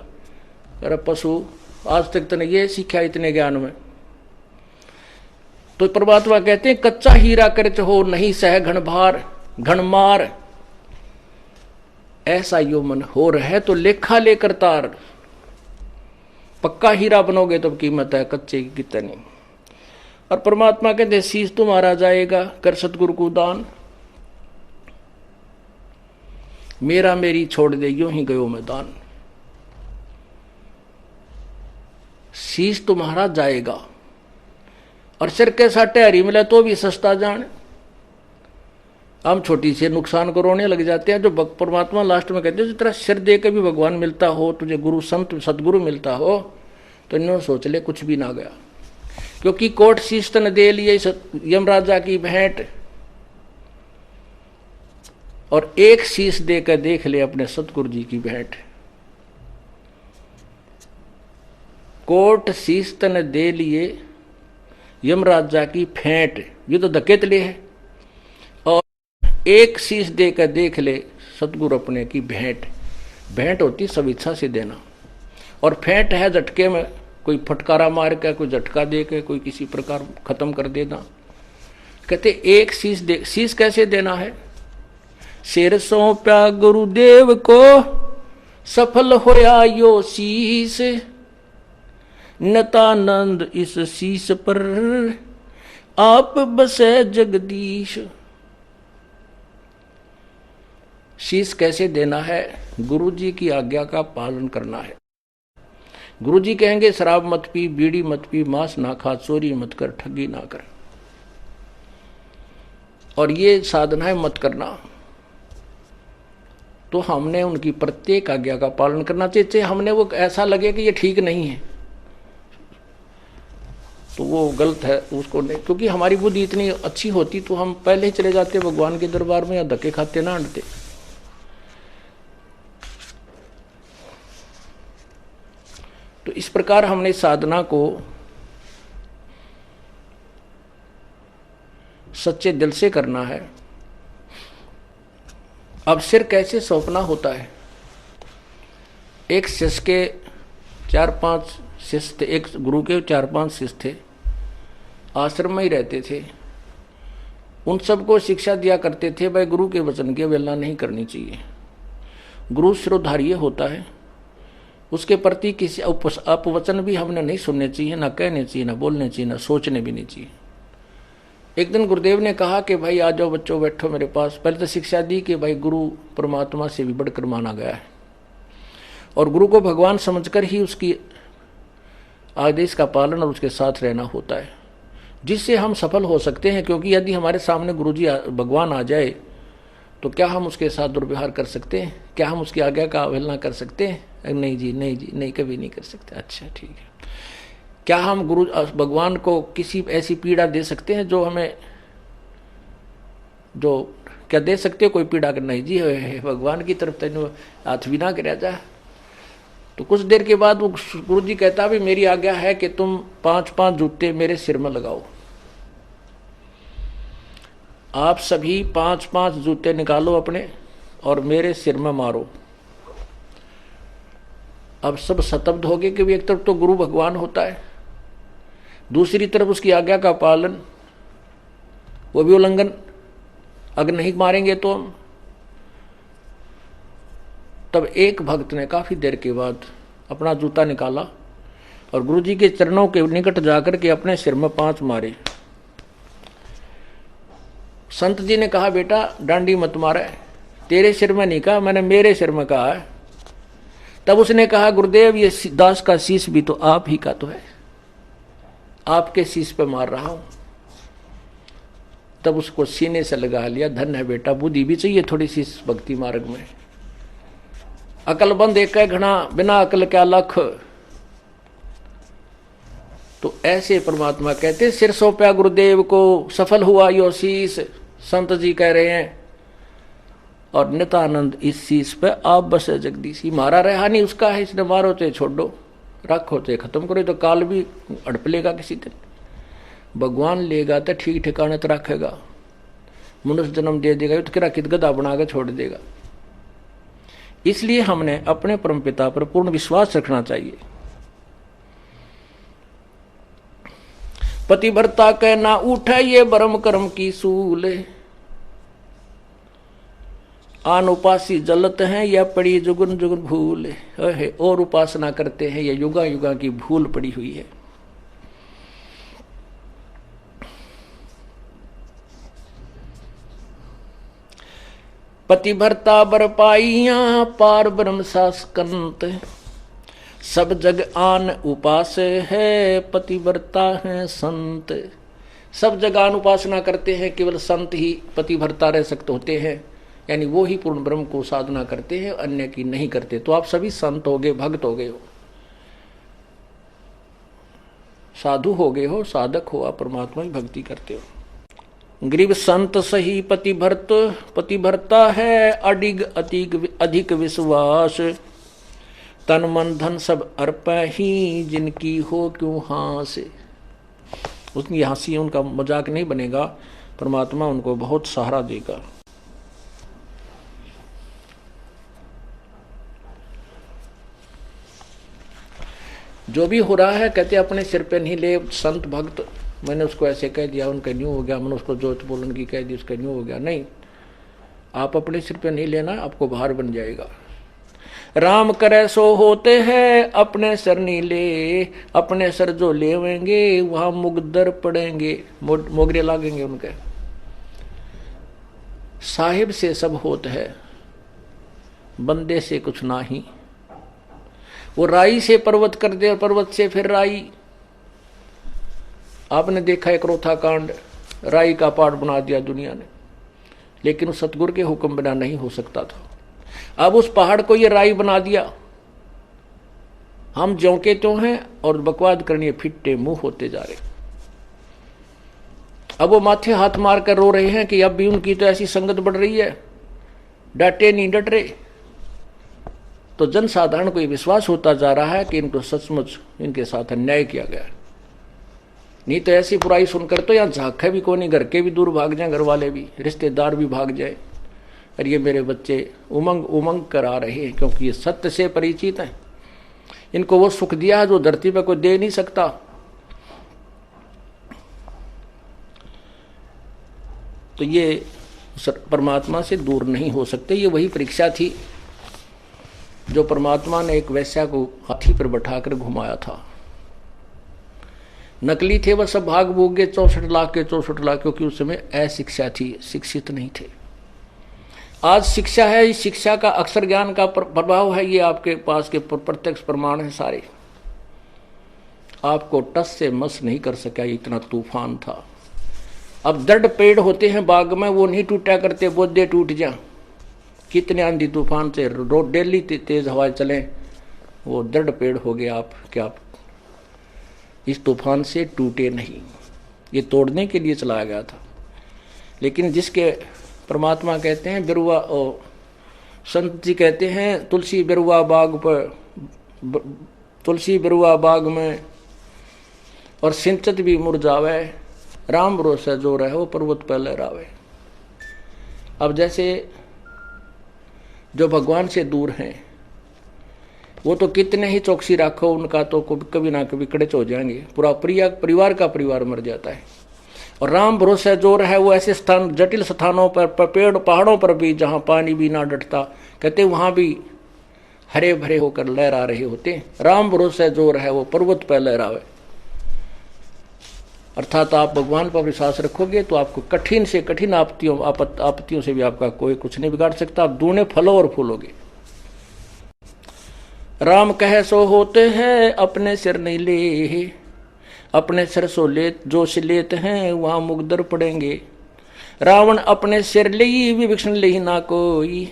अरे पशु, आज तक तूने ये सीखा इतने ज्ञान में। तो परमात्मा कहते हैं कच्चा हीरा कर्च हो नहीं सह घन भार घन मार, ऐसा यो मन हो रहा तो लेखा लेकर तार। पक्का हीरा बनोगे तो कीमत है, कच्चे की कितनी। और परमात्मा कहते शीश तुम्हारा जाएगा कर सतगुरु को दान, मेरा मेरी छोड़ दे यूं ही गयो मैदान। शीश तुम्हारा जाएगा, और सिर के साटे हरी मिले तो भी सस्ता जान। हम छोटी से नुकसान को रोने लग जाते हैं। जो परमात्मा लास्ट में कहते हैं जिस तरह सिर दे के भी भगवान मिलता हो, तुझे गुरु संत सदगुरु मिलता हो, तो इन्होंने सोच ले कुछ भी ना गया। क्योंकि कोट शीश तन दे लिए यमराजा की भेंट, और एक शीश देकर देख ले अपने सतगुरु जी की भेंट। कोट शीश तन दे लिए यमराजा की भेंट, ये तो धकेत ले है, और एक शीश देकर देख ले सतगुरु अपने की भेंट। भेंट होती सब इच्छा से देना, और फेंट है झटके में, कोई फटकारा मार के, कोई झटका दे के, कोई किसी प्रकार खत्म कर देना। कहते एक शीश दे, शीश कैसे देना है। सिर सौंप्या गुरुदेव को सफल होया यो शीश, नतानंद इस शीश पर आप बसे जगदीश। शीश कैसे देना है, गुरु जी की आज्ञा का पालन करना है। गुरु जी कहेंगे शराब मत पी, बीड़ी मत पी, मांस ना खा, चोरी मत कर, ठगी ना कर, और ये साधनाएं मत करना। तो हमने उनकी प्रत्येक आज्ञा का पालन करना चाहिए। हमने वो ऐसा लगे कि ये ठीक नहीं है तो वो गलत है, उसको नहीं। क्योंकि हमारी बुद्धि इतनी अच्छी होती तो हम पहले ही चले जाते भगवान के दरबार में, या धक्के खाते ना अंडते। तो इस प्रकार हमने साधना को सच्चे दिल से करना है। अब सिर कैसे सौंपना होता है। एक शिष्य के 4-5 शिष्य थे, एक गुरु के 4-5 शिष्य थे, आश्रम में ही रहते थे। उन सबको शिक्षा दिया करते थे भाई गुरु के वचन की अवहेलना नहीं करनी चाहिए। गुरु शिरोधार्य होता है, उसके प्रति किसी अपवचन भी हमने नहीं सुनने चाहिए, ना कहने चाहिए, ना बोलने चाहिए, ना सोचने भी नहीं चाहिए। एक दिन गुरुदेव ने कहा कि भाई आ जाओ बच्चों, बैठो मेरे पास। पहले तो शिक्षा दी कि भाई गुरु परमात्मा से भी बढ़कर माना गया है और गुरु को भगवान समझकर ही उसकी आदेश का पालन और उसके साथ रहना होता है, जिससे हम सफल हो सकते हैं। क्योंकि यदि हमारे सामने गुरुजी भगवान आ जाए तो क्या हम उसके साथ दुर्व्यवहार कर सकते हैं? क्या हम उसकी आज्ञा का अवहेलना कर सकते हैं? नहीं जी, नहीं जी, नहीं, कभी नहीं कर सकते। अच्छा ठीक है। क्या हम गुरु भगवान को किसी ऐसी पीड़ा दे सकते हैं जो हमें, जो क्या दे सकते हो कोई पीड़ा? नहीं जी, भगवान की तरफ तेन हाथ भी ना कर जा। तो कुछ देर के बाद वो गुरु जी कहता भी मेरी आज्ञा है कि तुम 5-5 जूते मेरे सिर में लगाओ। आप सभी 5-5 जूते निकालो अपने और मेरे सिर में मारो। अब सब स्तब्ध हो गए कि एक तरफ तो गुरु भगवान होता है, दूसरी तरफ उसकी आज्ञा का पालन, वो भी उल्लंघन। अगर नहीं मारेंगे तो हम। तब एक भक्त ने काफी देर के बाद अपना जूता निकाला और गुरुजी के चरणों के निकट जाकर के अपने सिर में 5 मारे। संत जी ने कहा बेटा डांडी मत मारे, तेरे सिर में नहीं कहा, मैंने मेरे सिर में कहा है। तब उसने कहा गुरुदेव ये दास का शीश भी तो आप ही का तो है, आपके शीश पे मार रहा हूं। तब उसको सीने से लगा लिया। धन्य है बेटा, बुद्धि भी चाहिए थोड़ी सी इस भक्ति मार्ग में। अकलबंद एक घना, बिना अकल क्या लख। तो ऐसे परमात्मा कहते सिर सौंपया गुरुदेव को, सफल हुआ यो शीश। संत जी कह रहे हैं और नित्यानंद इस शीश पे आप बसे जगदीशी। मारा रहा नहीं उसका है, इसने मारो चाहे छोड़ो, रखो चाहे खत्म करो, तो काल भी अड़प लेगा किसी दिन। भगवान लेगा तो ठीक ठिकाने तो रखेगा, मनुष्य जन्म दे देगा तो किरा कित गधा बना के छोड़ देगा। इसलिए हमने अपने परमपिता पर पूर्ण विश्वास रखना चाहिए। पतिव्रता के ना उठे ये ब्रह्म कर्म की सूल, आन उपासी जलत हैं या पड़ी जुगन जुगन भूल है। और उपासना करते हैं, ये युगा युगा की भूल पड़ी हुई है। पतिव्रता बर पाइया पार ब्रह्म सासकंत, सब जग आन उपास है पतिव्रता है संत। सब जग आन उपासना करते हैं, केवल संत ही पतिव्रता रह सकते होते हैं, यानी वो ही पूर्ण ब्रह्म को साधना करते हैं, अन्य की नहीं करते। तो आप सभी संत हो गए, भक्त हो गए हो, साधु हो गए हो, साधक हो, आप परमात्मा की भक्ति करते हो। गरीब संत सही पतिव्रत, पतिव्रता है अडिग अधिक विश्वास, तन मन धन सब अर्प ही जिनकी हो क्यों हास। उनकी हंसी, उनका मजाक नहीं बनेगा, परमात्मा उनको बहुत सहारा देगा। जो भी हो रहा है कहते अपने सिर पे नहीं ले। संत भक्त, मैंने उसको ऐसे कह दिया, उनका न्यू हो गया, मैंने उसको जोत बोलन की कह दी, उसका न्यू हो गया। नहीं, आप अपने सिर पे नहीं लेना, आपको भार बन जाएगा। राम करे सो होते हैं अपने सर नहीं ले, अपने सर जो लेवेंगे वहां मुगदर पड़ेंगे, मोगरे लागेंगे उनके। साहिब से सब होत है, बंदे से कुछ ना ही। वो राई से पर्वत कर दे, पर्वत से फिर राई। आपने देखा एक रोथा कांड, राई का पहाड़ बना दिया दुनिया ने, लेकिन उस सतगुरु के हुक्म बिना नहीं हो सकता था। अब उस पहाड़ को ये राई बना दिया। हम ज्यों के त्यों हैं और बकवाद करनी फिट्टे मुंह होते जा रहे। अब वो माथे हाथ मार कर रो रहे हैं कि अब भी उनकी तो ऐसी संगत बढ़ रही है, डांटे नहीं डट रहे। तो जनसाधारण को ये विश्वास होता जा रहा है कि इनको सचमुच इनके साथ अन्याय किया गया। नहीं तो ऐसी बुराई सुनकर तो यहाँ झांके भी कोई नहीं, घर के भी दूर भाग जाए, घर वाले भी, रिश्तेदार भी भाग जाए। और ये मेरे बच्चे उमंग उमंग कर आ रहे हैं, क्योंकि ये सत्य से परिचित हैं। इनको वो सुख दिया है जो धरती पर कोई दे नहीं सकता। तो ये परमात्मा से दूर नहीं हो सकते। ये वही परीक्षा थी जो परमात्मा ने एक वैश्या को हाथी पर बैठाकर घुमाया था। नकली थे वह सब, भाग भूग गए 64 लाख के 64 लाख, क्योंकि उस समय अशिक्षा थी, शिक्षित नहीं थे। आज शिक्षा है, इस शिक्षा का अक्षर ज्ञान का प्रभाव है, ये आपके पास के प्रत्यक्ष प्रमाण है सारे। आपको टस से मस नहीं कर सका, इतना तूफान था। अब दृढ़ पेड़ होते हैं बाग में, वो नहीं टूटा करते, बोधे टूट जा। कितने आंधी तूफान से रोड डेली तेज हवाएं चले, वो दृढ़ पेड़ हो गए। आप क्या इस तूफान से टूटे नहीं, ये तोड़ने के लिए चलाया गया था। लेकिन जिसके परमात्मा कहते हैं बिरुआ, संत जी कहते हैं तुलसी बिरुआ बाग पर, तुलसी बिरुआ बाग में और सिंचत भी मुरझावे, राम भरोसा जो रहे वो पर्वत पर लहरावे। अब जैसे जो भगवान से दूर हैं वो तो कितने ही चौकसी रखो, उनका तो कभी ना कभी कड़च हो जाएंगे, पूरा परिवार का परिवार मर जाता है। और राम भरोसा जो रहे वो ऐसे स्थान, जटिल स्थानों पर, पेड़ पहाड़ों पर भी जहाँ पानी भी ना डटता, कहते वहाँ भी हरे भरे होकर लहरा रहे होते। राम भरोसा जो रहे वो पर्वत पर लहरावे। अर्थात आप भगवान पर विश्वास रखोगे तो आपको कठिन से कठिन आपत्तियों से भी आपका कोई कुछ नहीं बिगाड़ सकता। आप दूने फलो और फूलोगे। राम कहे सो होते हैं, अपने सिर नहीं ले, अपने सिर सो ले जो लेते हैं वहां मुगदर पड़ेंगे। रावण अपने सिर ले विभीषण ले ना कोई,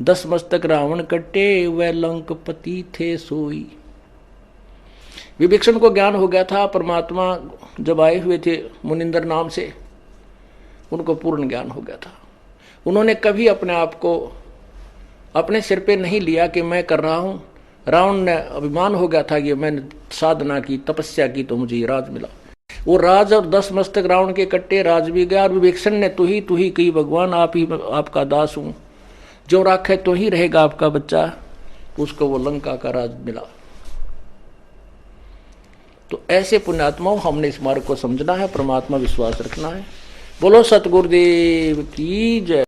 10 मस्तक रावण कटे वह लंकपति थे सोई। विभीषण को ज्ञान हो गया था, परमात्मा जब आए हुए थे मुनिंदर नाम से, उनको पूर्ण ज्ञान हो गया था। उन्होंने कभी अपने आप को अपने सिर पे नहीं लिया कि मैं कर रहा हूं। रावण ने अभिमान हो गया था कि मैंने साधना की, तपस्या की तो मुझे राज मिला। वो राज और 10 मस्तक रावण के कट्टे राज भी गया। और विभीषण ने तू ही कही भगवान आप ही आपका दास हूं, जो राखे तो ही रहेगा आपका बच्चा। उसको वो लंका का राज मिला। तो ऐसे पुण्यात्माओं हमने इस मार्ग को समझना है, परमात्मा विश्वास रखना है। बोलो सतगुरुदेव की जय।